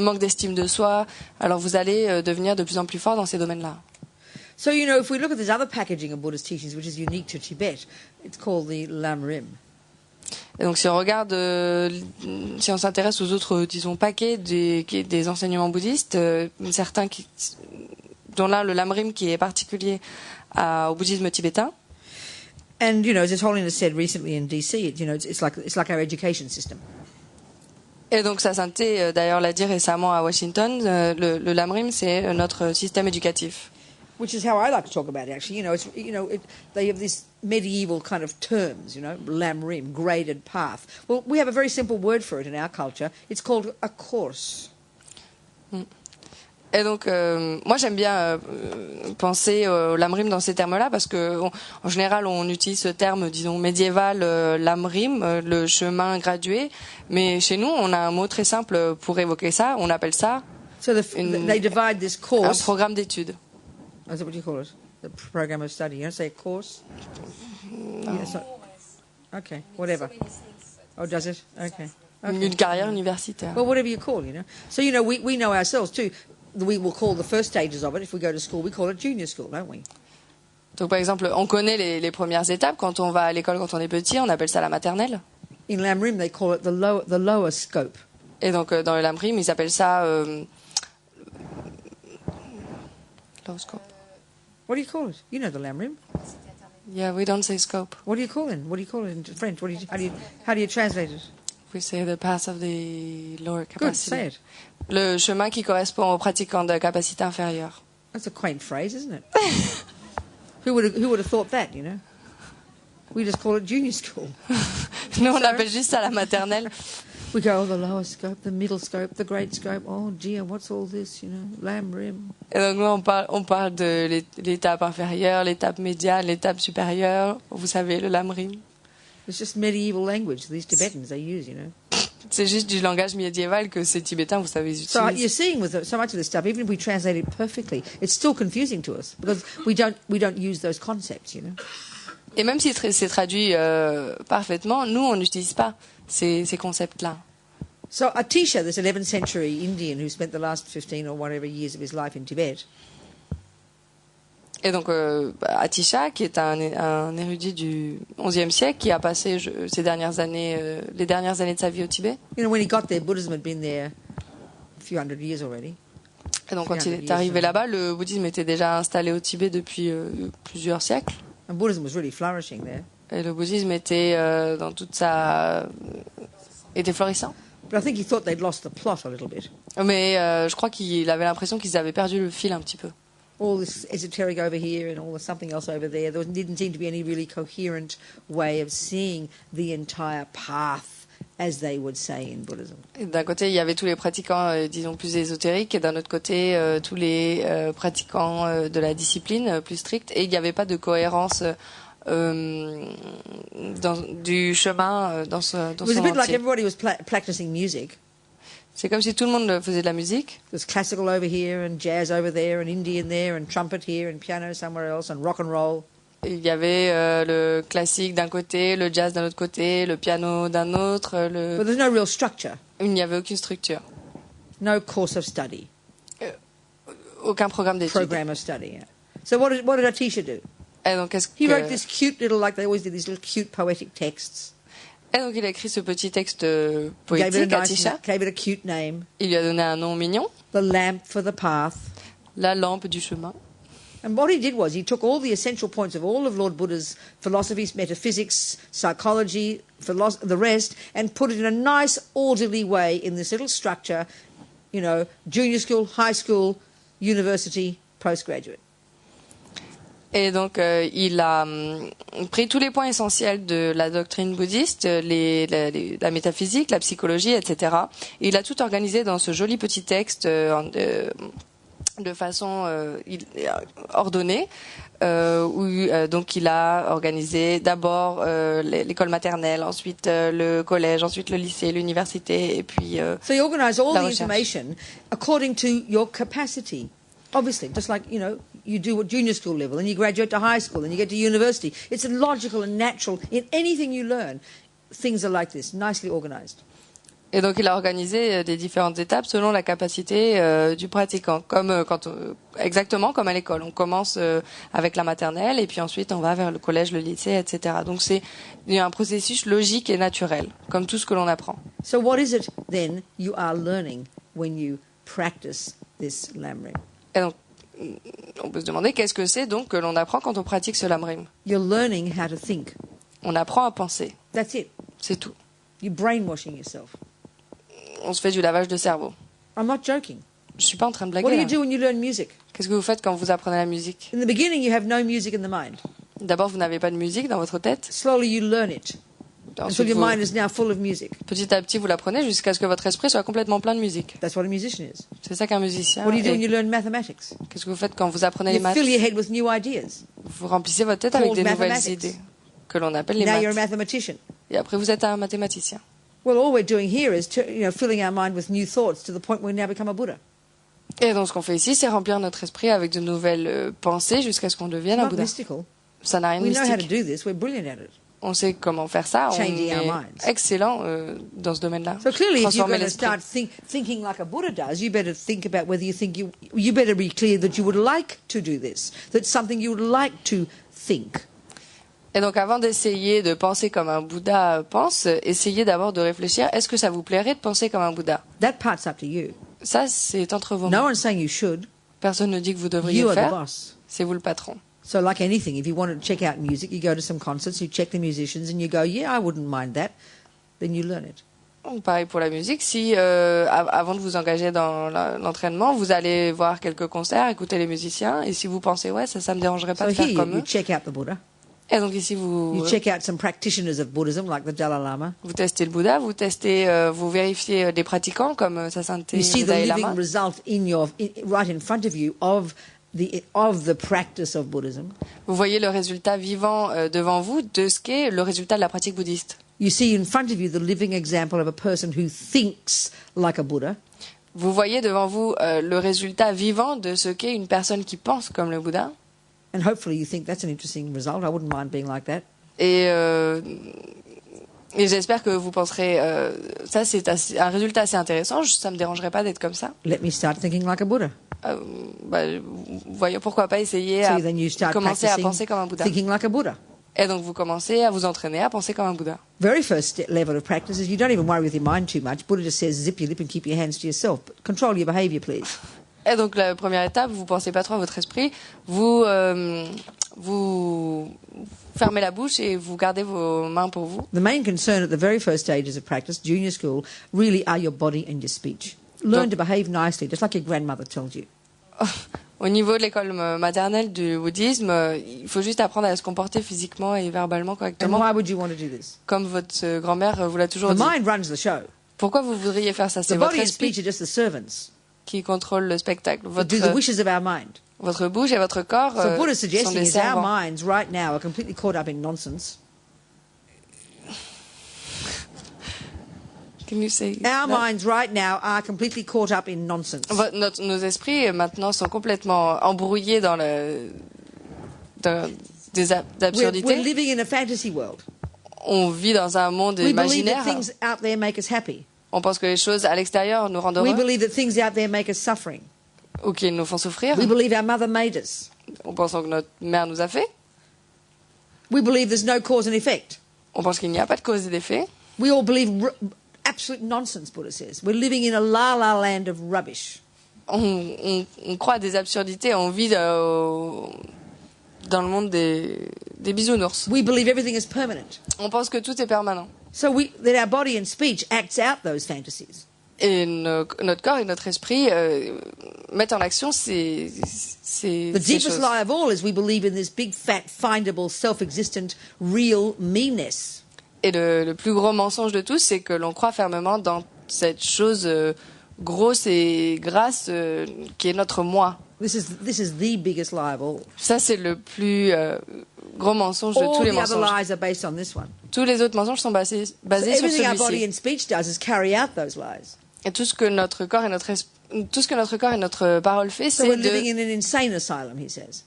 manque d'estime de soi, alors vous allez devenir de plus en plus fort dans ces domaines-là. So, you know, if we look at this other packaging of Buddhist teachings, which is unique to Tibet, it's called the Lamrim. Et donc si on regarde, si on s'intéresse aux autres, disons, paquets des enseignements bouddhistes, certains dont là le Lamrim qui est particulier au bouddhisme tibétain. And, you know, as His Holiness said recently in DC, you know, it's like our education system. Et donc sa sainteté d'ailleurs l'a dit récemment à Washington, le Lamrim c'est notre système éducatif. Which is how I like to talk about it, actually. They have this medieval kind of terms, you know, Lamrim, graded path. Well, we have a very simple word for it in our culture. It's called a course. Et donc, moi j'aime bien penser au Lamrim dans ces termes-là parce que en général on utilise ce terme, disons médiéval, Lamrim, le chemin gradué. Mais chez nous, on a un mot très simple pour évoquer ça. On appelle ça they divide this course. Un programme d'études. Is that what you call it? The program of study. You don't say a course? No. Yeah, okay, whatever. Oh, does it? Okay. Une carrière universitaire. Well, whatever you call, you know. So, you know, we know ourselves too. We will call the first stages of it, if we go to school, we call it junior school, don't we? Donc, par exemple, on connaît les premières étapes. Quand on va à l'école, quand on est petit, on appelle ça la maternelle. In Lamrim, they call it the lower scope. Et donc, dans le Lamrim, ils appellent ça lower scope. What do you call it? You know the Lamrim. Yeah, we don't say scope. What do you call it? What do you call it in French? How do you translate it? We say the path of the lower capacity. Good, say it. Le chemin qui correspond aux pratiquants de capacité inférieure. That's a quaint phrase, isn't it? Who would have thought that, you know? We just call it junior school. Nous, on appelle juste ça la maternelle. We go, oh, the lower scope, the middle scope, the great scope. Oh, dear, what's all this, you know? Lamrim. Et donc, nous, on parle de l'étape inférieure, l'étape médiane, l'étape supérieure. Vous savez, le Lamrim. It's just medieval language these Tibetans, they use, you know. C'est juste du langage médiéval que ces Tibétains, vous savez, ils So utilisent. you're seeing with so much of this stuff, even if we translate it perfectly, it's still confusing to us because we don't use those concepts, you know. Et même si c'est traduit parfaitement, nous, on n'utilise pas ces concepts-là. So Atisha, this 11th century Indian who spent the last 15 or whatever years of his life in Tibet. Et donc, Atisha, qui est un érudit du XIe siècle, qui a passé les dernières années de sa vie au Tibet. You know, when he got there, Buddhism had been there a few hundred years already. Et donc, quand il est arrivé là-bas, le bouddhisme était déjà installé au Tibet depuis plusieurs siècles. And Buddhism was really flourishing there. Et le bouddhisme était dans toute était florissant. But I think he thought they'd lost the plot a little bit. Mais je crois qu'il avait l'impression qu'ils avaient perdu le fil un petit peu. All this esoteric over here and all the something else over there. There didn't seem to be any really coherent way of seeing the entire path, as they would say in Buddhism. D'un côté, il y avait tous les pratiquants, disons, plus ésotériques, et d'un autre côté, tous les pratiquants de la discipline plus stricte, et il n'y avait pas de cohérence du chemin dans son It was a bit like entier. everybody was practicing music. C'est comme si tout le monde faisait de la musique. There's classical over here and jazz over there and Indian there and trumpet here and piano somewhere else and rock and roll. Il y avait le classique d'un côté, le jazz d'un autre côté, le piano d'un autre. But there's no real structure, Il n'y avait aucune structure, no course of study, aucun programme d'études. program of study. Yeah. So what did Atisha do? Et donc, He wrote this cute little, like they always did, these little cute poetic texts. Et donc il a écrit ce petit texte Gave poétique, it Atisha. gave it a cute name, Il lui a donné un nom mignon, the lamp for the path. la lampe du chemin. And what he did was he took all the essential points of all of Lord Buddha's philosophies, metaphysics, psychology, the rest, and put it in a nice, orderly way in this little structure, you know, junior school, high school, university, postgraduate. Et donc il a pris tous les points essentiels de la doctrine bouddhiste, la métaphysique, la psychologie, etc. Et il a tout organisé dans ce joli petit texte de façon ordonnée, où donc il a organisé d'abord l'école maternelle, ensuite le collège, ensuite le lycée, l'université, et puis So you organise all la the recherche. information according to your capacity. Obviously, just like, you know, you do at junior school level, and you graduate to high school, and you get to university. It's logical and natural. In anything you learn, things are like this, nicely organized. Et donc il a organisé des différentes étapes selon la capacité du pratiquant, comme exactement comme à l'école. On commence avec la maternelle et puis ensuite on va vers le collège, le lycée, etc. Donc c'est un processus logique et naturel, comme tout ce que l'on apprend. So what is it then you are learning when you practice this lamrim? Et donc on peut se demander qu'est-ce que c'est donc que l'on apprend quand on pratique ce lamrim. You're learning how to think. On apprend à penser, That's it. c'est tout. You're brainwashing yourself. On se fait du lavage de cerveau. I'm not joking. Je suis pas en train de What do blaguer you là. do when you learn music? Qu'est-ce que vous faites quand vous apprenez la musique? In the beginning, you have no music in the mind. D'abord, vous n'avez pas de musique dans votre tête. Slowly, you learn it until Ensuite, your vous- mind is now full of music. petit à petit, vous l'apprenez jusqu'à ce que votre esprit soit complètement plein de musique. That's what a musician is. C'est ça qu'un musicien What do you do when est. you learn mathematics? Qu'est-ce que vous faites quand vous apprenez les You maths? fill your head with new ideas. Vous remplissez votre tête avec Called des nouvelles mathematics. idées que l'on appelle les Now you're a maths. mathematician. Et après, vous êtes un mathématicien. Well, all we're doing here is filling our mind with new thoughts to the point where we now become a Buddha. Et donc, ce qu'on fait ici, c'est remplir notre esprit avec de nouvelles pensées jusqu'à ce qu'on devienne un Not Bouddha. mystical. Ça n'a rien de We know how to mystique. do this. We're brilliant at it. On sait comment faire ça. On Changing our est minds. excellent dans ce domaine-là. So clearly, if you're Transformer going to l'esprit. start thinking like a Buddha does, you better think about whether you better be clear that you would like to do this, that's something you would like to think. Et donc, avant d'essayer de penser comme un Bouddha pense, essayez d'abord de réfléchir, est-ce que ça vous plairait de penser comme un Bouddha? That part's up to you. Ça, c'est entre vos No mains. one's saying you should. Personne ne dit que vous devriez You le are the faire. boss. C'est vous le patron. So like anything, if you want to check out music, you go to some concerts, you check the musicians, and you go, yeah, I wouldn't mind that. Then you learn it. Donc, pareil pour la musique. Si, avant de vous engager dans l'entraînement, vous allez voir quelques concerts, écouter les musiciens, et si vous pensez, ouais, ça me dérangerait pas So de faire here comme you eux. check out the Buddha. Et donc ici, vous You check out some practitioners of Buddhism, like the Dalai Lama. testez le Bouddha, vous testez, vous vérifiez des pratiquants comme Sa Sainteté You see the Dalai living Lama. result right in front of you of the practice of Buddhism. Vous voyez le résultat vivant devant vous de ce qu'est le résultat de la pratique bouddhiste. You see in front of you the living example of a person who thinks like a Buddha. Vous voyez devant vous le résultat vivant de ce qu'est une personne qui pense comme le Bouddha. And hopefully you think that's an interesting result. I wouldn't mind being like that. Et j'espère que vous penserez, ça c'est un résultat assez intéressant, ça me dérangerait pas d'être comme ça. Let me start thinking like a Buddha. Voyons, pourquoi pas essayer So à then you start commencer à practicing penser comme un Bouddha. thinking like a Buddha. Et donc vous commencez à vous entraîner à penser comme un Bouddha. Very first level of practice is you don't even worry with your mind too much. Buddha just says zip your lip and keep your hands to yourself. But control your behavior, please. Et donc la première étape, vous pensez pas trop à votre esprit, vous fermez la bouche et vous gardez vos mains pour vous. The main concern at the very first stages of practice, junior school, really are your body and your speech. Learn to behave nicely, just like your grandmother told you. Au niveau de l'école maternelle du bouddhisme, il faut juste apprendre à se comporter physiquement et verbalement And correctement, why would you want to do this? comme votre grand-mère vous l'a toujours The dit. mind runs the show. Pourquoi vous voudriez faire ça? The C'est votre body and speech esprit are just the servants qui contrôle le spectacle. that do the wishes of our mind. Votre bouche et votre corps So Buddha's sont suggesting des is our servants. minds right now are completely caught up in nonsense. Can you say Our that? minds right now are completely caught up in nonsense. Nos esprits maintenant sont complètement embrouillés dans des We're absurdités. living in a fantasy world. On vit dans un monde We believe imaginaire. that things out there make us happy. On pense que les choses à l'extérieur nous rendent We heureux believe that things out there make us suffering. ou qu'ils nous font souffrir. We believe our mother made us. On pense que notre mère nous a fait. We believe there's no cause and effect. On pense qu'il n'y a pas de cause et d'effet. We all believe absolute nonsense, Buddha says. We're living in a la-la land of rubbish. On croit à des absurdités. On vit dans le monde des bisounours. We believe everything is permanent. On pense que tout est permanent. So that our body and speech acts out those fantasies. Et notre corps et notre esprit mettent en action ces The deepest choses. lie of all is we believe in this big, fat, findable, self-existent, real me-ness. Et le plus gros mensonge de tous, c'est que l'on croit fermement dans cette chose grosse et grasse qui est notre moi. This is the biggest lie of all. Ça, c'est le plus gros mensonge de tous All les the other mensonges. lies are based on this one. Tous les autres mensonges sont basés So sur everything our body celui-ci. and speech does is carry out those lies. Et tout ce que notre corps et notre tout ce que notre corps et notre parole fait, So c'est we're living in an insane asylum, he says.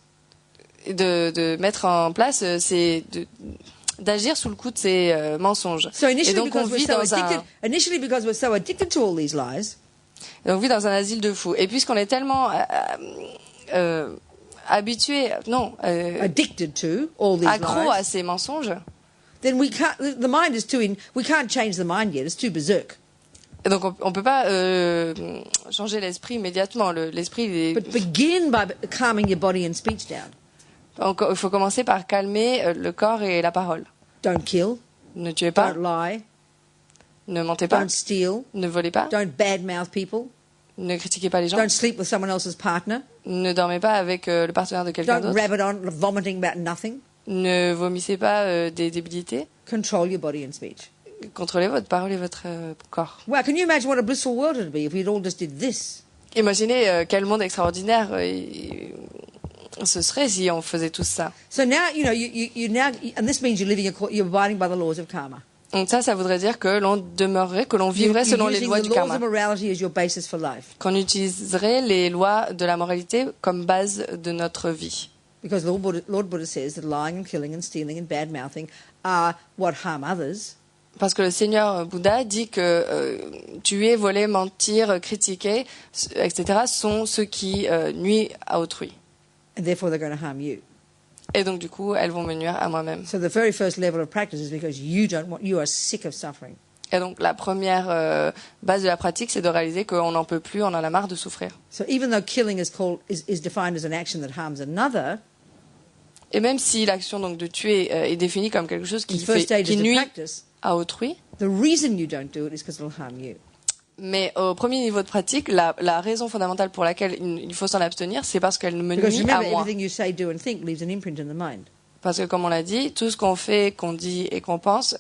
de mettre en place, d'agir sous le coup de ces mensonges. So Et initially donc on because, we're vit so dans addicted, un, initially because we're so addicted to all these lies, on vit dans un asile de fous. Et puisqu'on est tellement habitué, addicted to all these accro à lies, ces mensonges, then we can't. The mind is too in. We can't change the mind yet. It's too berserk. et donc on peut pas changer l'esprit immédiatement. L'esprit, il est- But begin by calming your body and speech down. il faut commencer par calmer le corps et la parole. Don't kill. Ne tuez pas, Don't lie. ne mentez pas, Don't steal. ne volez pas, Don't badmouth people. ne critiquez pas les gens, Don't sleep with someone else's partner. ne dormez pas avec le partenaire de quelqu'un Don't d'autre, rabbit on vomiting about nothing. ne vomissez pas des débilités, Control your body and speech. contrôlez votre parole et votre corps. Wow, can you imagine what a blissful world it would be if we'd all just did this? Imaginez quel monde extraordinaire ce serait si on faisait tout ça. So now, you now, and this means you're you're abiding by the laws of karma. Donc ça voudrait dire que l'on demeurerait, que l'on vivrait You're selon les using lois the du laws karma. of morality as your basis for life. Qu'on utiliserait les lois de la moralité comme base de notre vie. Because Lord Buddha says that lying and killing and stealing and bad mouthing are what harm others. Parce que le Seigneur Bouddha dit que tuer, voler, mentir, critiquer, etc. sont ceux qui nuisent à autrui. And therefore they're going to harm you. Et donc du coup, elles vont me nuire à moi-même. So the very first level of practice is because you are sick of suffering. Et donc la première base de la pratique, c'est de réaliser qu'on n'en peut plus, on en a marre de souffrir. So even though killing is defined as an action that harms another, Et même si l'action donc de tuer est définie comme quelque chose in qui, first stages qui of nuit practice, à autrui, the reason you don't do it is because it'll harm you. mais au premier niveau de pratique, la raison fondamentale pour laquelle il faut s'en abstenir, c'est parce qu'elle me Because nuit à remember, moi. everything you say, do, and think leaves an imprint in the mind. Parce que comme on l'a dit, tout ce qu'on fait, qu'on dit et qu'on pense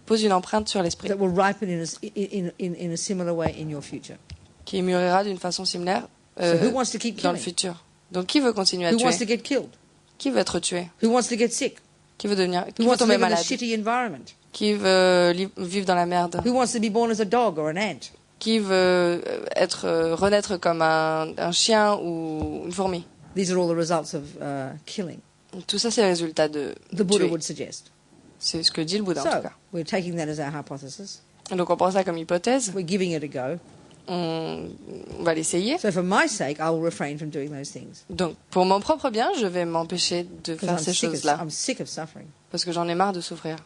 pose une empreinte sur l'esprit, That will ripen in a similar way in your future. qui mûrira d'une façon similaire So who wants to keep dans le killing? futur. Donc qui veut continuer à Who wants to tuer? get killed? Qui veut être tué? Who wants to get sick? Qui veut Who tomber wants to live in a malade? shitty environment? Qui veut vivre dans la merde? Who wants to be born as a dog or an ant? Qui veut renaître comme un chien ou une fourmi? These are all the results of killing. Tout ça, c'est le résultat de The Buddha tuer. would suggest. C'est ce que dit le Bouddha, en tout So cas. we're taking that as our hypothesis. Donc on prend ça comme hypothèse, We're giving it a go. on va l'essayer. So for my sake, I will refrain from doing those things. Donc pour mon propre bien, je vais m'empêcher de Because faire ces choses-là, I'm sick of suffering. parce que j'en ai marre de souffrir.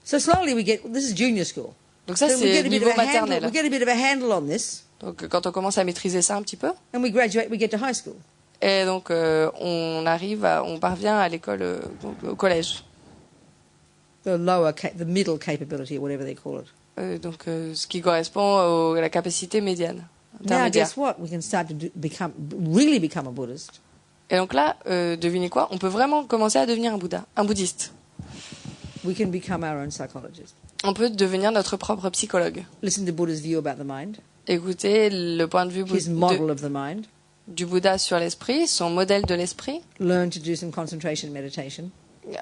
So slowly this is junior school. Donc ça, So we c'est get le a bit niveau of a handle, maternel. we get a bit of a handle on this, Donc quand on commence à maîtriser ça un petit peu, and we graduate, we get to high school. et donc on parvient à l'école, au collège. The middle capability, or whatever they call it. Donc ce qui correspond à la capacité médiane, Now, intermédiaire. guess what? We can start to really become a Buddhist. Et donc là, devinez quoi? On peut vraiment commencer à devenir un bouddhiste. We can become our own psychologist. On peut devenir notre propre psychologue. Listen to Buddha's view about the mind, Écouter le point de vue his model of the mind. du Bouddha sur l'esprit, son modèle de l'esprit, Learn to do some concentration meditation.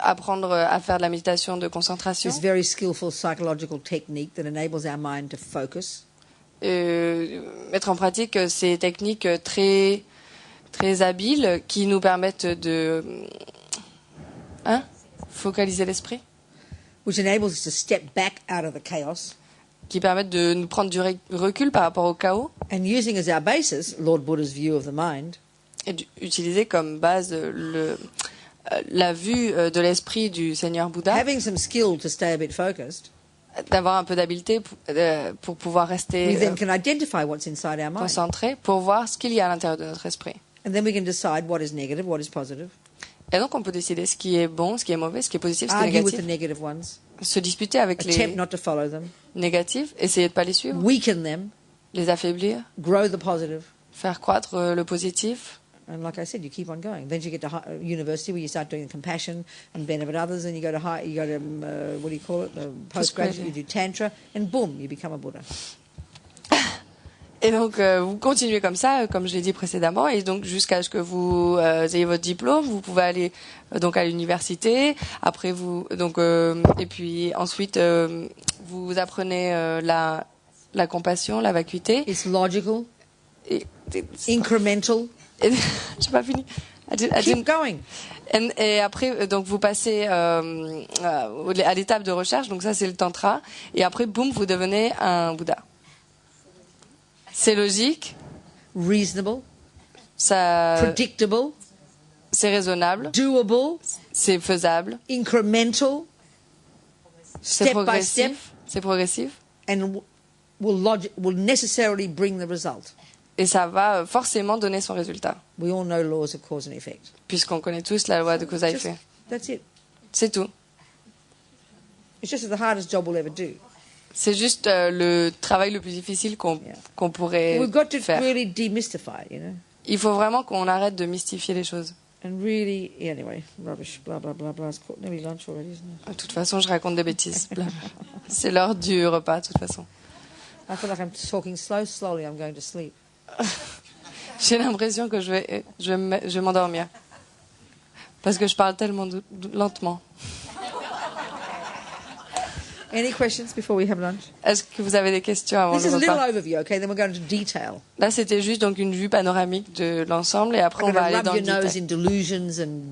apprendre à faire de la méditation de concentration, This very skillful psychological technique that enables our mind to focus. mettre en pratique ces techniques très, très habiles qui nous permettent de focaliser l'esprit, Which enables us to step back out of the chaos, qui permettent de nous prendre du recul par rapport au chaos and using as our basis Lord Buddha's view of the mind, et d'utiliser comme base la vue de l'esprit du Seigneur Bouddha, having some skill to stay a bit focused. d'avoir un peu d'habileté pour pouvoir We rester then can identify what's inside our mind, concentré, pour voir ce qu'il y a à l'intérieur de notre esprit. and then we can decide what is negative, what is positive. Et donc on peut décider ce qui est bon, ce qui est mauvais, ce qui est positif, ce qui est Argue with the négatif, negative ones, se disputer avec les attempt not to follow them, négatifs, essayer de pas les suivre, weaken them, les affaiblir, grow the positive. faire croître le positif. And like I said, you keep on going. Then you get to university where you start doing compassion and benefit others, and you go to what do you call it, postgraduate, you do tantra, and boom, you become a Buddha. Et donc vous continuez comme ça, comme je l'ai dit précédemment, et donc jusqu'à ce que vous ayez votre diplôme, vous pouvez aller donc à l'université. Après vous et puis ensuite vous apprenez la compassion, la vacuité. It's logical. Incremental. J'ai pas fini. Keep going. Et après, donc vous passez à l'étape de recherche, donc ça c'est le tantra, et après, boum, vous devenez un Bouddha. C'est logique, Reasonable. ça, Predictable. c'est raisonnable, Doable. c'est faisable, Incremental. c'est Step by step. c'est progressif, And will necessarily bring the result. et ça va forcément donner son résultat, We all know laws of cause and effect. puisqu'on connaît tous la loi de cause à effet. That's it. C'est tout. It's just the hardest job we'll ever do. C'est juste le travail le plus difficile qu'on pourrait We've got to faire. really demystify, you know. Il faut vraiment qu'on arrête de mystifier les choses. And really, anyway, rubbish, blah, blah, blah, blah. It's nearly lunch already, isn't it? De toute façon, je raconte des bêtises. C'est l'heure du repas, de toute façon. I feel like I'm talking slowly, I'm going to sleep. J'ai l'impression que je vais m'endormir. Parce que je parle tellement lentement. Any questions before we have lunch? Est-ce que vous avez des questions avant This is le a little repas? overview, okay? Then we're going to detail. Là, c'était juste donc une vue panoramique de l'ensemble et après, on I'm va going to aller dans rub le your nose détail. in delusions and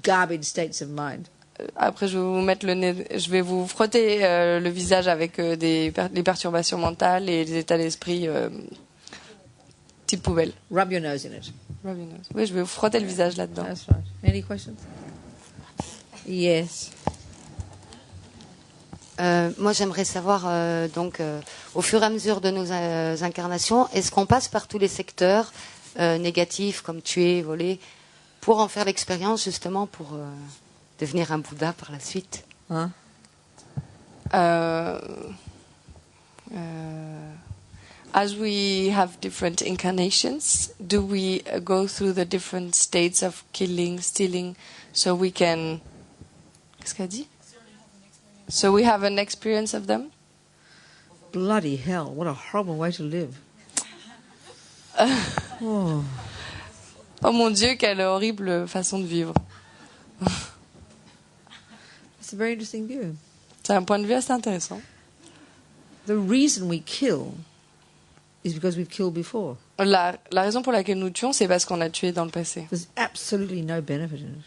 garbage states of mind. Après, je vais vous mettre le nez, je vais vous frotter le visage avec les perturbations mentales et les états d'esprit type poubelle. Rub your nose in it. Oui, je vais vous frotter le visage là-dedans. That's right. Any questions? Yes. Moi, j'aimerais savoir, au fur et à mesure de nos incarnations, est-ce qu'on passe par tous les secteurs négatifs, comme tuer, voler, pour en faire l'expérience, justement, pour devenir un Bouddha par la suite? Huh? As we have different incarnations, do we go through the different states of killing, stealing, so we can... Qu'est-ce qu'elle dit? So we have an experience of them? Bloody hell, what a horrible way to live. Oh. Oh mon Dieu, quelle horrible façon de vivre. It's a very interesting view. C'est un point de vue assez intéressant. The reason we kill is because we've killed before. La raison pour laquelle nous tuons, c'est parce qu'on a tué dans le passé. There's absolutely no benefit in it.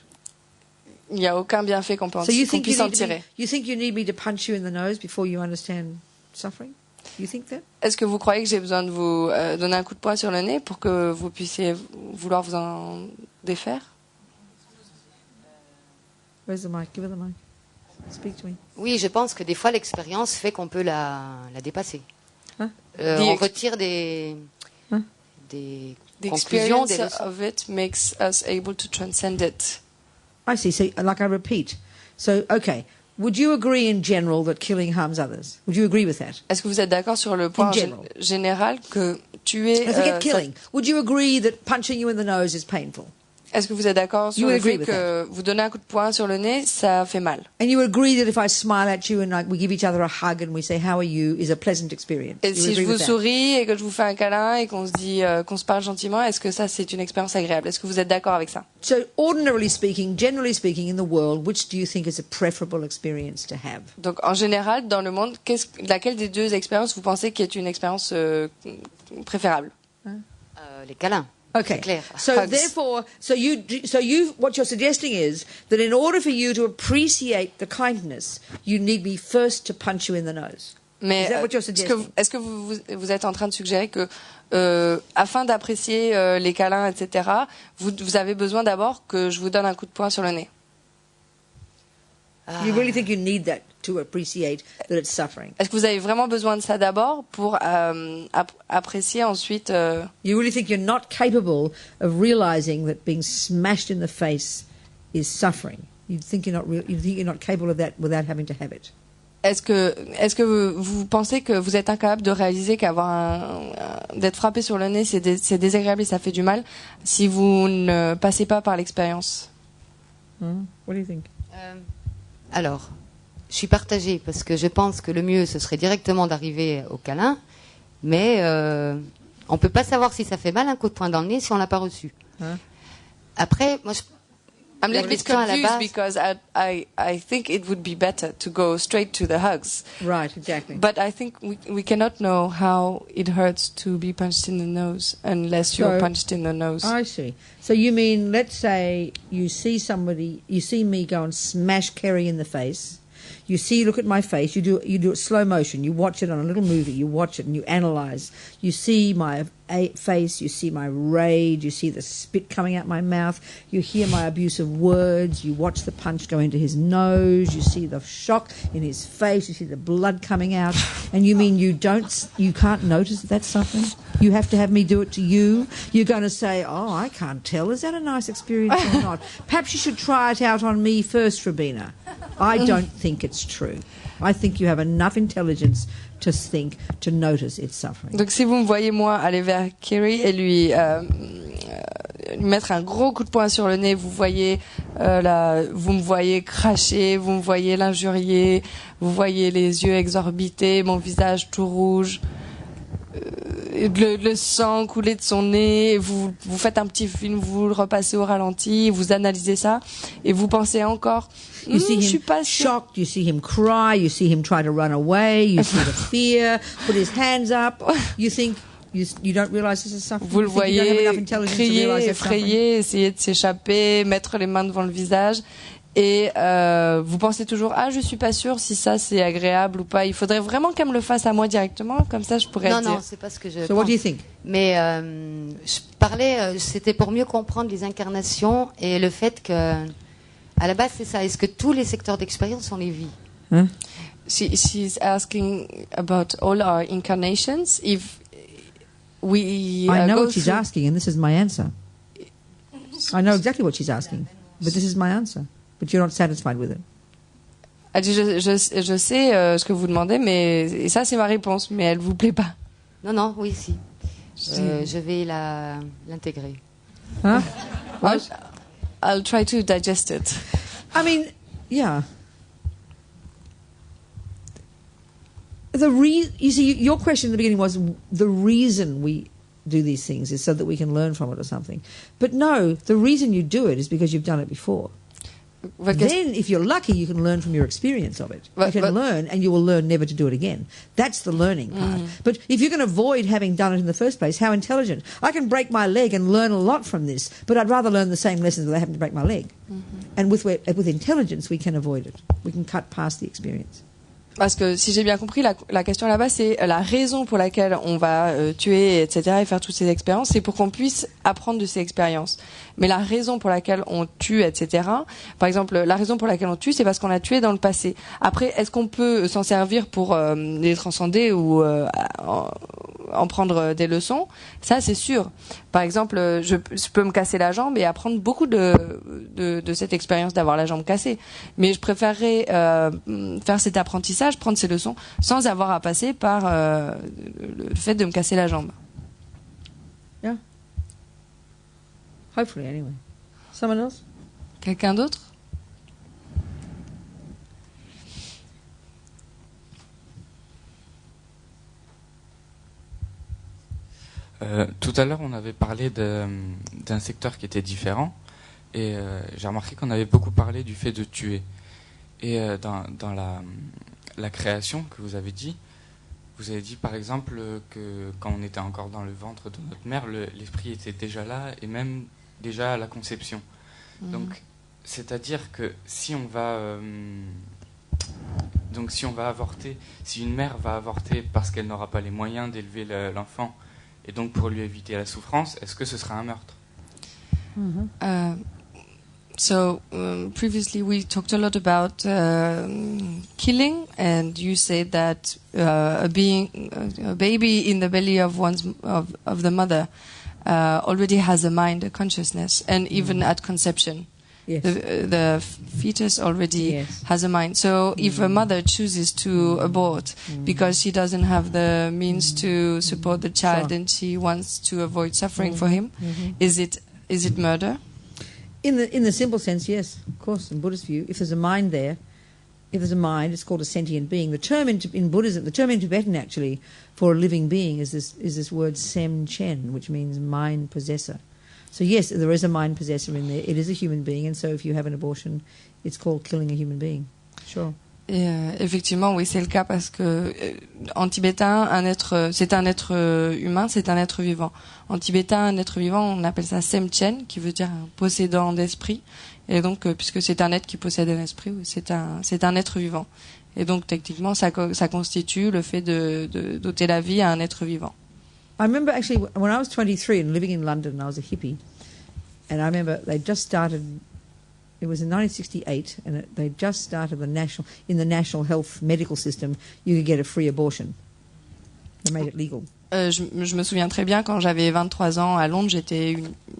Il n'y a aucun bienfait qu'on So you think puisse en tirer. you think you need me to punch you in the nose before you understand suffering? You think that? Est-ce que vous croyez que j'ai besoin de vous donner un coup de poing sur le nez pour que vous puissiez vouloir vous en défaire? Where's the mic? Give her the mic. Speak to me. Oui, je pense que des fois, l'expérience fait qu'on peut la dépasser. Hein? On retire des The conclusions, experience des leçons. of it makes us able to transcend it. I see. So, like I repeat. So, okay. Would you agree in general that killing harms others? Would you agree with that? Est-ce que vous êtes d'accord sur le point In general. général que tuer... Forget killing. Would you agree that punching you in the nose is painful? Est-ce que vous êtes d'accord sur You le agree fait with que vous donnez un coup de poing sur le nez, ça fait mal? And you agree that if I smile at you and like we give each other a hug and we say how are you is a pleasant experience? Et You si je agree vous with that? souris et que je vous fais un câlin et qu'on se dit, qu'on se parle gentiment, est-ce que ça c'est une expérience agréable? Est-ce que vous êtes d'accord avec ça? So, ordinarily speaking, generally speaking, in the world, which do you think is a preferable experience to have? Donc en général, dans le monde, laquelle des deux expériences vous pensez qui est une expérience préférable? Les câlins. Okay. C'est clair. So Hugs. therefore, what you're suggesting is that in order for you to appreciate the kindness, you need me first to punch you in the nose. Mais Is that what you're suggesting? est-ce que vous êtes en train de suggérer que afin d'apprécier les câlins, etc., vous avez besoin d'abord que je vous donne un coup de poing sur le nez? You really think you need that to appreciate that it's suffering? Est-ce que vous avez vraiment besoin de ça d'abord pour apprécier ensuite You really think you're not capable of realizing that being smashed in the face is suffering? You think you're not capable of that without having to have it? Est-ce que vous pensez que vous êtes incapable de réaliser d'être frappé sur le nez, c'est désagréable et ça fait du mal si vous ne passez pas par l'expérience? What do you think? Alors, je suis partagée parce que je pense que le mieux, ce serait directement d'arriver au câlin, mais on ne peut pas savoir si ça fait mal un coup de poing dans le nez si on ne l'a pas reçu. Hein? Après, moi, I'm a little bit question à la confused base- because I think it would be better to go straight to the hugs. Right, exactly. But I think we cannot know how it hurts to be punched in the nose unless you're So- punched in the nose. I see. So you mean, let's say you see me go and smash Kerry in the face. You look at my face. You do it slow motion. You watch it on a little movie. You watch it and you analyze. You see my face. You see my rage. You see the spit coming out my mouth. You hear my abusive words. You watch the punch go into his nose. You see the shock in his face. You see the blood coming out. And you mean you can't notice that that's suffering? You have to have me do it to you? You're going to say, oh, I can't tell. Is that a nice experience or not? Perhaps you should try it out on me first, Rabina. I don't think it's true. I think you have enough intelligence to notice its suffering. Donc si vous me voyez moi aller vers Kerry et lui mettre un gros coup de poing sur le nez, vous me voyez cracher, vous me voyez l'injurier, vous voyez les yeux exorbités, mon visage tout rouge, le sang couler de son nez, vous faites un petit film, vous le repassez au ralenti, vous analysez ça et vous pensez encore You see je suis him pas sûre. shocked, you see him cry, you see him try to run away, you see the fear, put his hands up. You think you don't realize this is suffering? Vous le You think you don't have voyez enough intelligence to crier, realize that's suffering? effrayer, essayer de s'échapper, mettre les mains devant le visage. Et vous pensez toujours je suis pas sûre si ça c'est agréable ou pas. Il faudrait vraiment qu'elle me le fasse à moi directement, comme ça je pourrais Non, dire. non, c'est pas ce que je So what pense. do you think? Mais je parlais, c'était pour mieux comprendre les incarnations et le fait que, à la base, c'est ça. Est-ce que tous les secteurs d'expérience, on les vit? Huh? She's asking about all our incarnations. If we I know go what she's through- asking, and this is my answer. I know exactly what she's asking, but this is my answer. But you're not satisfied with it. Elle dit je sais ce que vous demandez, mais et ça c'est ma réponse, mais elle vous plaît pas. Non, non, oui, si. Je vais l'intégrer. Huh? I'll try to digest it. I mean, yeah. You see, your question in the beginning was the reason we do these things is so that we can learn from it or something. But no, the reason you do it is because you've done it before. Votre question- Then, if you're lucky, you can learn from your experience of it. You But- can but- learn, and you will learn never to do it again. That's the learning part. But if you can avoid having done it in the first place, how intelligent. I can break my leg and learn a lot from this, but I'd rather learn the same lessons without having to break my leg. And with intelligence, we can avoid it. We can cut past the experience. Parce que si j'ai bien compris, la question là-bas, c'est la raison pour laquelle on va tuer, etc., et faire toutes ces expériences, c'est pour qu'on puisse apprendre de ces expériences. Mais la raison pour laquelle on tue, etc., par exemple, la raison pour laquelle on tue, c'est parce qu'on a tué dans le passé. Après, est-ce qu'on peut s'en servir pour les transcender ou en prendre des leçons? Ça, c'est sûr. Par exemple, je peux me casser la jambe et apprendre beaucoup de cette expérience d'avoir la jambe cassée. Mais je préférerais faire cet apprentissage, prendre ces leçons, sans avoir à passer par le fait de me casser la jambe. Yeah. Hopefully, anyway. Someone else? Quelqu'un d'autre? Tout à l'heure, on avait parlé d'un secteur qui était différent, et j'ai remarqué qu'on avait beaucoup parlé du fait de tuer. Et dans la création que vous avez dit par exemple que quand on était encore dans le ventre de notre mère, l'esprit était déjà là, et même déjà à la conception. Donc, c'est-à-dire que si on va avorter, si une mère va avorter parce qu'elle n'aura pas les moyens d'élever l'enfant, et donc pour lui éviter la souffrance, est-ce que ce sera un meurtre? Previously we talked a lot about killing, and you said that a baby in the belly of the mother already has a mind, a consciousness, and even at conception. Yes. The fetus already Yes. has a mind. So if a mother chooses to abort because she doesn't have the means to support the child, Sure. and she wants to avoid suffering for him, is it murder? In the simple sense, yes, of course. In Buddhist view, if there's a mind there, it's called a sentient being. The term in Buddhism, the term in Tibetan actually for a living being is this word sem chen, which means mind possessor. So yes, there is a mind possessor in there. It is a human being, and so if you have an abortion, it's called killing a human being. Sure. Et effectivement, oui, c'est le cas parce que en tibétain, c'est un être humain, c'est un être vivant. En tibétain, un être vivant, on appelle ça semchen, qui veut dire un possédant d'esprit. Et donc, puisque c'est un être qui possède un esprit, c'est un être vivant. Et donc, techniquement, ça constitue le fait de d'ôter la vie à un être vivant. I remember actually when I was 23 and living in London, and I was a hippie, and I remember they just started. It was in 1968, and they just started in the national health medical system. You could get a free abortion. They made it legal. Je me souviens très bien quand j'avais 23 ans à Londres, j'étais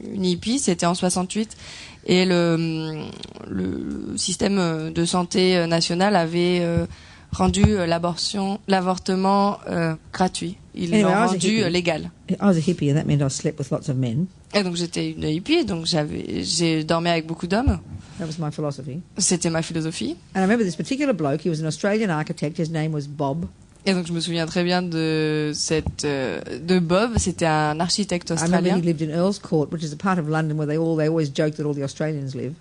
une hippie, c'était en 68, et le système de santé national avait rendu l'avortement gratuit. Ils l'ont rendu légal. I was a hippie, and that meant I slept with lots of men. Et donc j'étais une hippie, donc j'ai dormi avec beaucoup d'hommes. That was my philosophy. C'était ma philosophie. And I remember this particular bloke. He was an Australian architect. His name was Bob. Et donc je me souviens très bien de Bob. C'était un architecte I remember australien. he lived in Earl's Court, which is a part of London where they always joke that all the Australians live.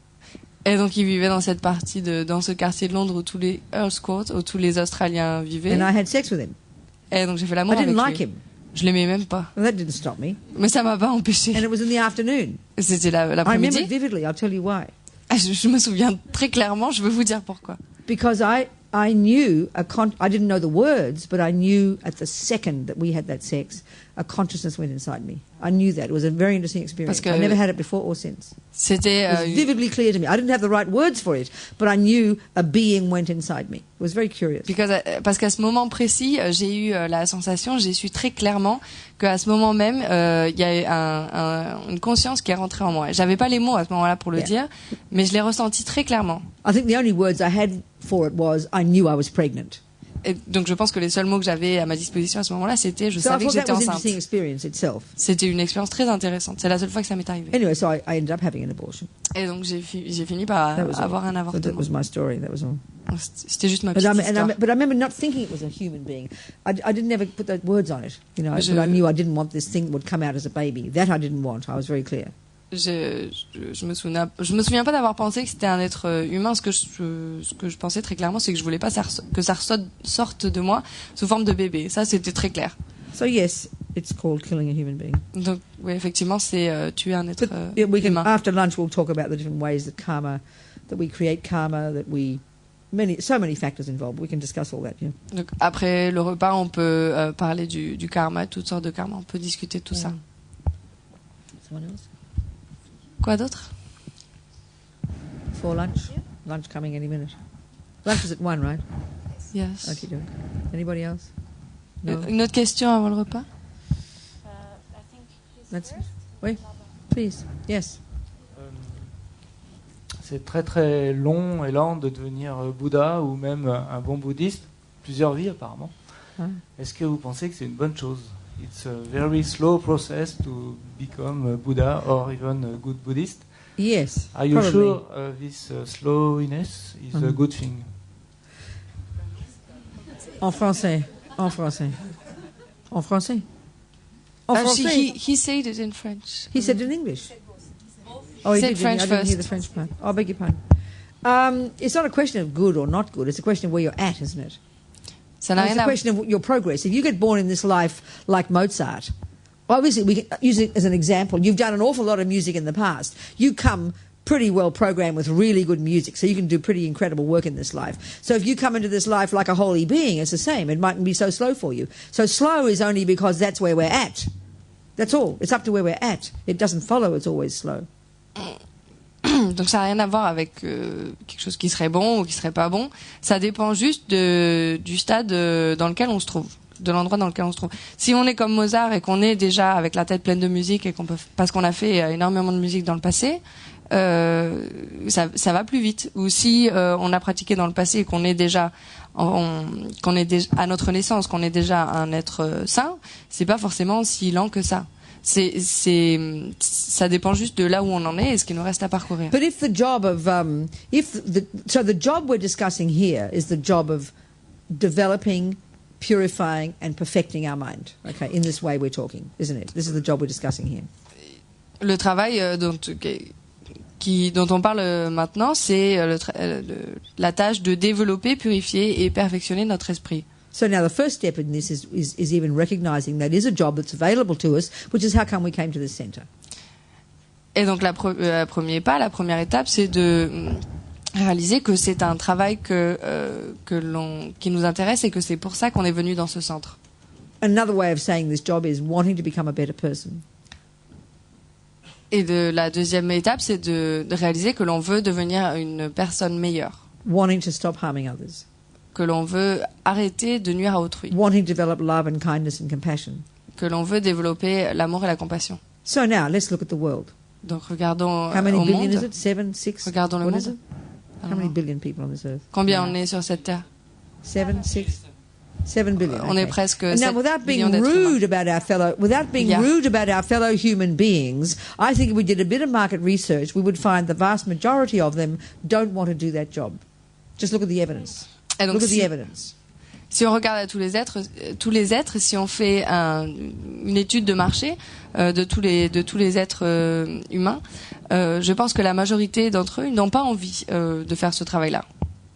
Et donc il vivait dans cette partie dans ce quartier de Londres où tous les Earl's Court, où tous les Australiens vivaient. And I had sex with him. Et donc j'ai fait l'amour I avec didn't lui. like him. Je l'aimais même pas. Well, that didn't stop me. Mais ça m'a pas empêché. And it was in the afternoon. C'était I remember l'après-midi. it vividly. I'll tell you why. Je me souviens très clairement. Je vais vous dire pourquoi. Because I knew I didn't know the words, but I knew at the second that we had that sex, a consciousness went inside me. I knew that. It was a very interesting experience. I never had it before or since. C'était It was vividly clear to me. I didn't have the right words for it, but I knew a being went inside me. It was very curious. Parce qu'à ce moment précis, j'ai eu la sensation, j'ai su très clairement qu'à ce moment même, il y a une conscience qui est rentrée en moi. J'avais pas les mots à ce moment-là pour le dire, mais je l'ai ressenti très clairement. I think the only words I had for it was I knew I was pregnant. Et donc je pense que les seuls mots que j'avais à ma disposition à ce moment-là, c'était je savais que j'étais enceinte. C'était une expérience très intéressante. C'est la seule fois que ça m'est arrivé. Anyway, so I ended up having an abortion. Et donc j'ai fini par avoir un avortement. That was my story. That was all. C'était juste ma petite histoire. But I remember not thinking it was a human being. I didn't ever put those words on it, you know. But I knew I didn't want this thing that would come out as a baby. That I didn't want. I was very clear. Je me souviens pas d'avoir pensé que c'était un être humain. Ce que je pensais très clairement, c'est que je voulais pas que ça sorte de moi sous forme de bébé. Ça, c'était très clair. So yes, it's called killing a human being. Donc oui, effectivement, c'est tuer un être humain. After lunch, we'll talk about the different ways that we create karma, so many factors involved. We can discuss all that. Yeah. Donc après le repas, on peut parler du karma, toutes sortes de karma. On peut discuter de tout ça. Someone else? Quoi d'autre? For lunch? Lunch coming any minute. Lunch is at 1, right? Yes. Okay, doke. Anybody else? No? Une autre question avant le repas? Oui, please. Yes. C'est très très long et lent de devenir Bouddha ou même un bon bouddhiste. Plusieurs vies apparemment. Est-ce que vous pensez que c'est une bonne chose? It's a very slow process to become a Buddha or even a good Buddhist. Yes. Are you sure this slowness is a good thing? En français. En français. En français. En français. He said it in French. He said it in English. Oh, he said did. French I didn't hear the French part. Oh, I beg your pardon. It's not a question of good or not good. It's a question of where you're at, isn't it? It's a question of your progress. If you get born in this life like Mozart, obviously we can use it as an example. You've done an awful lot of music in the past. You come pretty well programmed with really good music, so you can do pretty incredible work in this life. So if you come into this life like a holy being, it's the same. It mightn't be so slow for you. So slow is only because that's where we're at. That's all. It's up to where we're at. It doesn't follow it's always slow. Donc ça n'a rien à voir avec quelque chose qui serait bon ou qui serait pas bon. Ça dépend juste du stade dans lequel on se trouve, de l'endroit dans lequel on se trouve. Si on est comme Mozart et qu'on est déjà avec la tête pleine de musique et parce qu'on a fait énormément de musique dans le passé, ça va plus vite. Ou si on a pratiqué dans le passé et qu'on est déjà à notre naissance, qu'on est déjà un être saint, c'est pas forcément si lent que ça. Ça dépend juste de là où on en est et ce qu'il nous reste à parcourir. But if the job of so the job we're discussing here is the job of developing, purifying and perfecting our mind. Okay, in this way we're talking, isn't it? This is the job we're discussing here. Le travail dont on parle maintenant, c'est la tâche de développer, purifier et perfectionner notre esprit. So now the first step in this is even recognizing that is a job that's available to us, which is how come we came to this center. Et donc la première étape, c'est de réaliser que c'est un travail qui nous intéresse et que c'est pour ça qu'on est venu dans ce centre. Another way of saying this job is wanting to become a better person. Et la deuxième étape, c'est de réaliser que l'on veut devenir une personne meilleure. Wanting to stop harming others. Que l'on veut arrêter de nuire à autrui. Wanting to develop love and kindness and compassion. Que l'on veut développer l'amour et la compassion. So now, let's look at the world. Donc regardons How many au billion monde. is it? 7, 6? Regardons le What monde. is it? How many billion people on this earth? Combien on est sur cette terre? 7, 6? 7 billion. On est presque And 7 now, without being billions d'êtres humains. rude about our fellow human beings, I think if we did a bit of market research, we would find the vast majority of them don't want to do that job. Just look at the evidence. Et donc, Look at the evidence. Si on regarde à tous les êtres, si on fait une étude de marché de tous les êtres humains, je pense que la majorité d'entre eux n'ont pas envie de faire ce travail-là.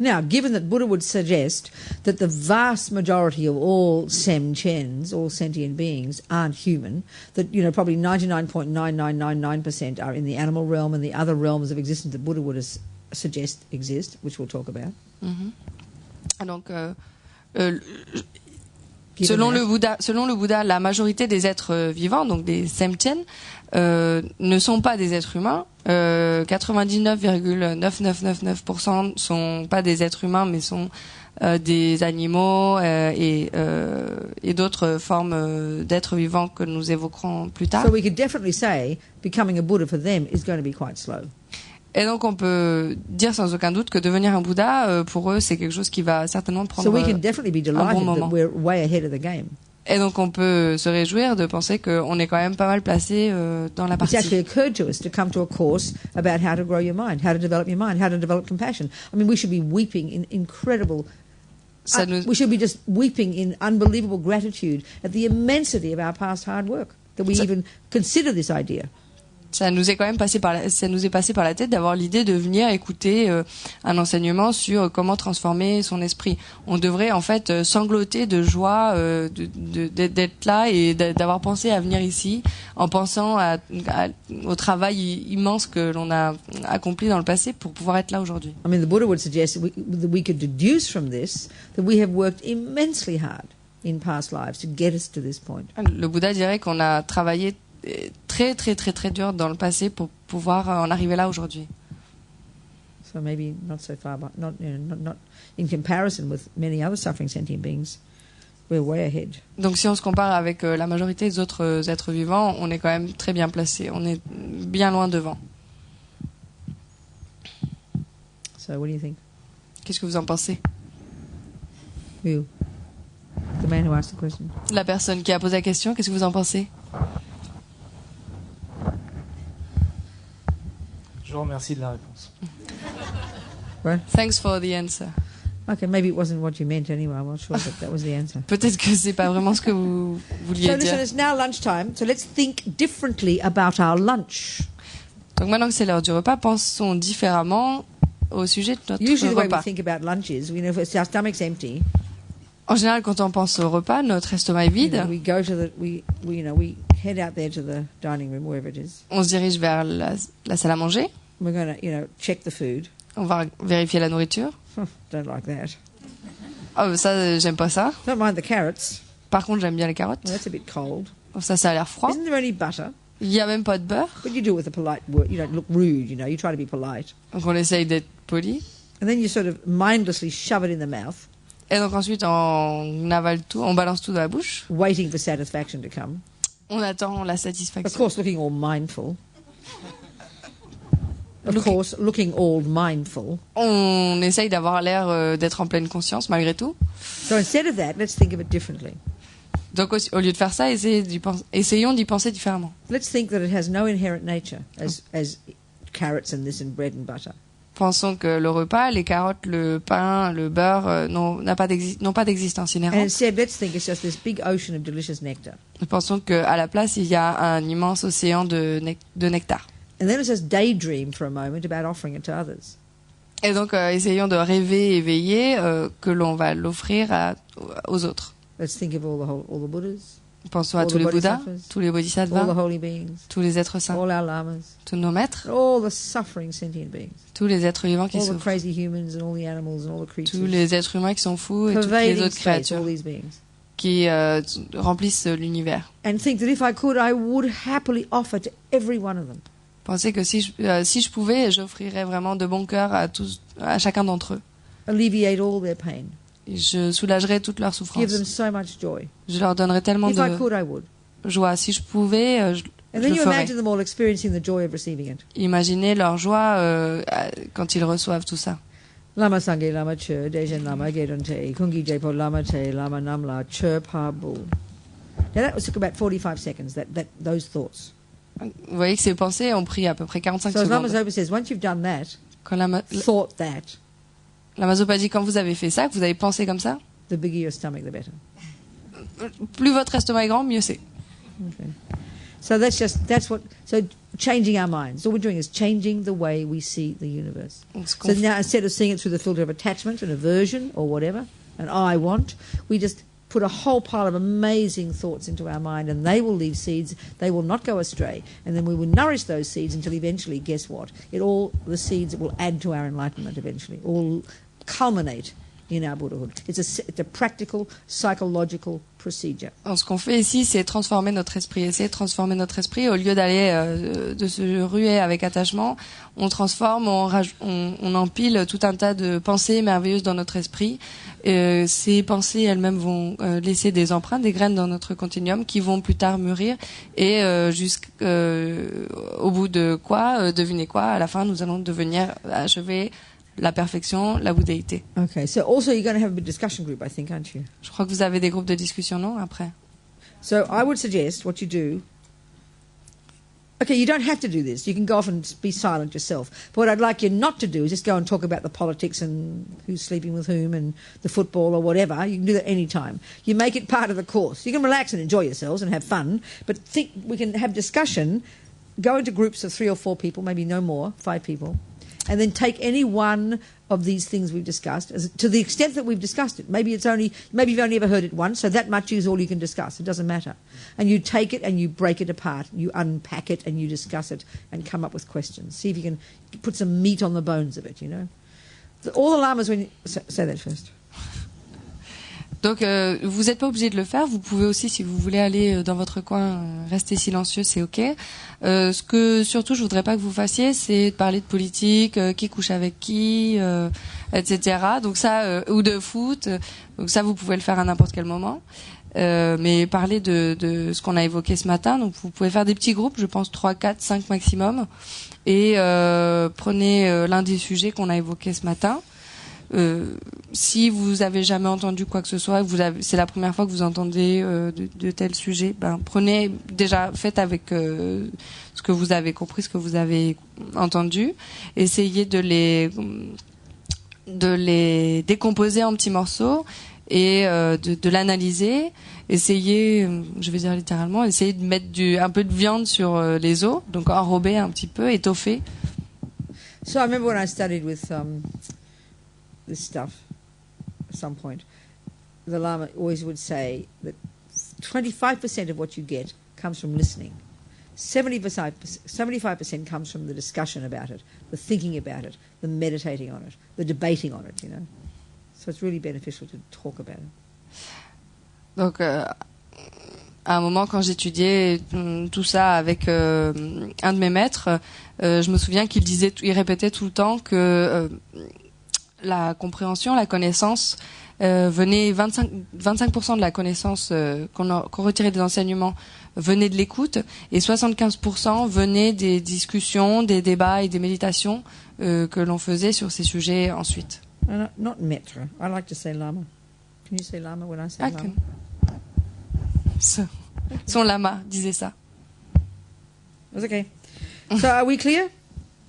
Now, given that Buddha would suggest that the vast majority of all semchens, all sentient beings, aren't human, that, probably 99.9999% are in the animal realm and the other realms of existence that Buddha would suggest exist, which we'll talk about. Donc, selon le Bouddha, la majorité des êtres vivants, donc des semchen, ne sont pas des êtres humains. 99,9999% sont pas des êtres humains, mais sont des animaux et d'autres formes d'êtres vivants que nous évoquerons plus tard. So we could definitely say becoming a Buddha for them is going to be quite slow. Et donc on peut dire sans aucun doute que devenir un Bouddha, pour eux, c'est quelque chose qui va certainement prendre So we can definitely be un bon delighted moment. that we're way ahead of the game. Et donc on peut se réjouir de penser qu'on est quand même pas mal placé dans la It's partie. actually occurred to us to come to a course about how to grow your mind, how to develop your mind, how to develop compassion. I mean, we should be weeping in incredible... Ça nous- we should be just weeping in unbelievable gratitude at the immensity of our past hard work, that we even consider this idea. Ça nous est quand même passé par la tête d'avoir l'idée de venir écouter un enseignement sur comment transformer son esprit. On devrait en fait sangloter de joie d'être là et d'avoir pensé à venir ici en pensant au travail immense que l'on a accompli dans le passé pour pouvoir être là aujourd'hui. I mean, the Buddha would suggest that we could deduce from this that we have worked immensely hard in past lives to get us to this point. Le Bouddha dirait qu'on a travaillé très très très très dur dans le passé pour pouvoir en arriver là aujourd'hui. So maybe not so far, but not in comparison with many other suffering sentient beings, we're way ahead. Donc si on se compare avec la majorité des autres êtres vivants, on est quand même très bien placé. On est bien loin devant. So what do you think? Qu'est-ce que vous en pensez? You, the man who asked the question. La personne qui a posé la question, qu'est-ce que vous en pensez? Je vous remercie de la réponse. Right? Thanks for the answer. Okay, maybe it wasn't what you meant anyway. I'm not sure, but that was the answer. Peut-être que c'est pas vraiment ce que vous vouliez So dire. listen, it's now lunchtime, so let's think differently about our lunch. Donc maintenant que c'est l'heure du repas, pensons différemment au sujet de notre Usually the way we repas. think about lunches, if our stomach's empty, En général, quand on pense au repas, notre estomac est vide. we go to we head out there to the dining room, wherever it is. On se dirige vers la salle à manger. We're going to, check the food. On va vérifier la nourriture. Don't like that. Oh, ça, j'aime pas ça. Don't mind the carrots. Par contre, j'aime bien les carottes. Well, that's a bit cold. Oh, ça a l'air froid. Isn't there any butter? Il y a même pas de beurre. But you do it with a polite word. You don't look rude, you try to be polite. Donc on essaye d'être poli. And then you sort of mindlessly shove it in the mouth, Et donc ensuite, on avale tout, on balance tout dans la bouche. waiting for satisfaction to come. On attend la Of satisfaction. course, looking all mindful. Of Looking- course, looking all mindful. On essaye d'avoir l'air d'être en pleine conscience malgré tout. So instead of that, let's think of it differently. Donc au lieu de faire ça, essayons d'y penser différemment. Let's think that it has no inherent nature as carrots and this and bread and butter. pensons que le repas, les carottes, le pain, le beurre n'ont pas d'existence And inhérente. instead, let's think it's just this big ocean of delicious nectar. Nous pensons qu'à la place, il y a un immense océan de nectar. And then let's just daydream for a moment about offering it to others. Et donc, essayons de rêver éveillé que l'on va l'offrir aux autres. Let's think of all the Buddhas, Pensons à All tous the les Bouddhas, bodhisattvas, tous les all the Bodhisattvas, holy beings, tous les êtres saints, all our lamas, tous nos maîtres, all the suffering sentient beings, tous les êtres vivants qui all the souffrent, crazy humans and all the animals and all the tous creatures, les êtres humains qui sont fous et toutes les pervading autres space, créatures all these beings. qui remplissent l'univers. And think that if I could, I would happily offer to every one of them. Pensez que si je pouvais, j'offrirais vraiment de bon cœur à chacun d'entre eux. Alleviate all their pain. Je soulagerais toute leur Give souffrance. them so much joy. Je leur donnerais tellement If I de could, I would. joie. Si je pouvais, je And le then you ferais. imagine them all experiencing the joy of receiving it. Imaginez leur joie quand ils reçoivent tout ça. Lama Sangye Lama Che, Dejen Lama Gedonte, Kungi Jepo Lama Te, Lama Namla, Che Pa Bu. Now that took about 45 seconds, those thoughts. Vous voyez que ces pensées ont pris à peu près 45 So as Lama secondes. Zopa says, once you've done that, Quand thought that, Lama Zopa dit quand vous avez fait ça, que vous avez pensé comme ça, the bigger your stomach, the better. plus votre estomac est grand, mieux c'est. Okay. So so changing our minds. All we're doing is changing the way we see the universe. Donc, ce qu'on So now instead of seeing it through the filter of attachment and aversion or whatever, and I want, we just put a whole pile of amazing thoughts into our mind, and they will leave seeds. They will not go astray, and then we will nourish those seeds until eventually, guess what? The seeds will add to our enlightenment eventually, all culminate in our Buddhahood. It's a practical, psychological procedure. Alors, ce qu'on fait ici, c'est transformer notre esprit. Essayer de transformer notre esprit au lieu d'aller de se ruer avec attachement. On transforme, on empile tout un tas de pensées merveilleuses dans notre esprit. Ces pensées elles-mêmes vont laisser des empreintes, des graines dans notre continuum qui vont plus tard mûrir et jusqu'au bout de quoi, devinez quoi, à la fin nous allons achever la perfection, la bouddhéité. Okay, so also you're going to have a big discussion group, I think, aren't you? Je crois que vous avez des groupes de discussion, non, après? So I would suggest what you do. Okay, you don't have to do this. You can go off and be silent yourself. But what I'd like you not to do is just go and talk about the politics and who's sleeping with whom and the football or whatever. You can do that any time. You make it part of the course. You can relax and enjoy yourselves and have fun, but think we can have discussion, go into groups of 3 or 4 people, maybe no more, 5 people, and then take any one of these things we've discussed, to the extent that we've discussed it. Maybe you've only ever heard it once, so that much is all you can discuss. It doesn't matter. And you take it and you break it apart. You unpack it and you discuss it and come up with questions. See if you can put some meat on the bones of it, you know. All the lamas, say that first. Donc, vous n'êtes pas obligé de le faire. Vous pouvez aussi, si vous voulez aller dans votre coin, rester silencieux, c'est ok. Ce que surtout je voudrais pas que vous fassiez, c'est de parler de politique, qui couche avec qui, etc. Donc ça, ou de foot. Donc ça, vous pouvez le faire à n'importe quel moment. Mais parler de ce qu'on a évoqué ce matin. Donc vous pouvez faire des petits groupes, je pense 3, 4, 5 maximum. Et prenez l'un des sujets qu'on a évoqués ce matin. Si vous avez jamais entendu quoi que ce soit, c'est la première fois que vous entendez de tels sujets, faites avec ce que vous avez compris, ce que vous avez entendu, essayez de les décomposer en petits morceaux et de l'analyser. Essayez, je vais dire littéralement, essayez de mettre un peu de viande sur les os, donc enrober un petit peu, étoffer. So I remember when I studied with this stuff at some point, the Lama always would say that 25% of what you get comes from listening. 75% comes from the discussion about it, the thinking about it, the meditating on it, the debating on it, you know. So it's really beneficial to talk about it. Donc, à un moment, quand j'étudiais tout ça avec un de mes maîtres, je me souviens il répétait tout le temps que la compréhension, la connaissance venait 25% de la connaissance qu'on retirait des enseignements venait de l'écoute et 75% venait des discussions, des débats et des méditations que l'on faisait sur ces sujets ensuite. Not maître. I like to say lama. Can you say lama when I say lama? Son lama disait ça. That's okay. So are we clear?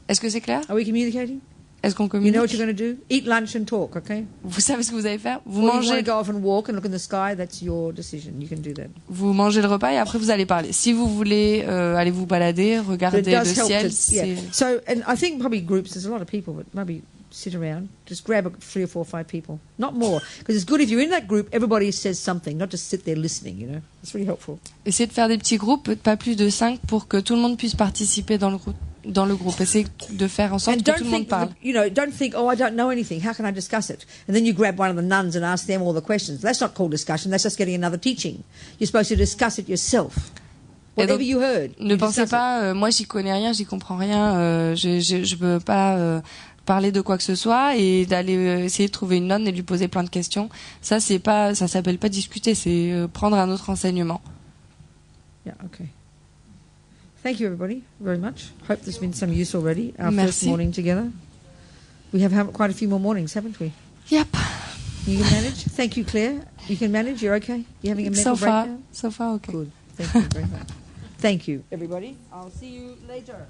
Est-ce que c'est clair? Are we communicating? Est-ce qu'on You communique? know what you're going to do? Eat lunch and talk, okay? Vous savez ce que vous allez faire? Or you want to go off and walk and look in the sky, that's your decision. You can do that. Vous mangez le repas et après vous allez parler. Si vous voulez aller vous balader, But it regarder does le help ciel, to, yeah. c'est... So, and I think probably groups, there's a lot of people, but maybe sit around, just grab 3 or 4 or 5 people, not more. Because it's good if you're in that group, everybody says something, not just sit there listening, you know. It's really helpful. Essayez de faire des petits groupes, pas plus de 5, pour que tout le monde puisse participer dans le groupe. Essayez de faire en sorte And que don't tout le monde think, parle. don't think, oh, I don't know anything. How can I discuss it? And then you grab one of the nuns and ask them all the questions. That's not called discussion. That's just getting another teaching. You're supposed to discuss it yourself. Whatever donc, you heard. Ne you pensez discuss it. pas, moi j'y connais rien, j'y comprends rien, je peux pas parler de quoi que ce soit et d'aller essayer de trouver une nonne et lui poser plein de questions. Ça s'appelle pas discuter, c'est prendre un autre enseignement. Yeah, okay. Thank you, everybody, very much. Hope there's been some use already. Our Merci. first morning together. We have quite a few more mornings, haven't we? Yep. You can manage? Thank you, Claire. You can manage? You're okay? You're having a mental breakdown? So far, okay. Good. Thank you very much. Thank you, everybody. I'll see you later.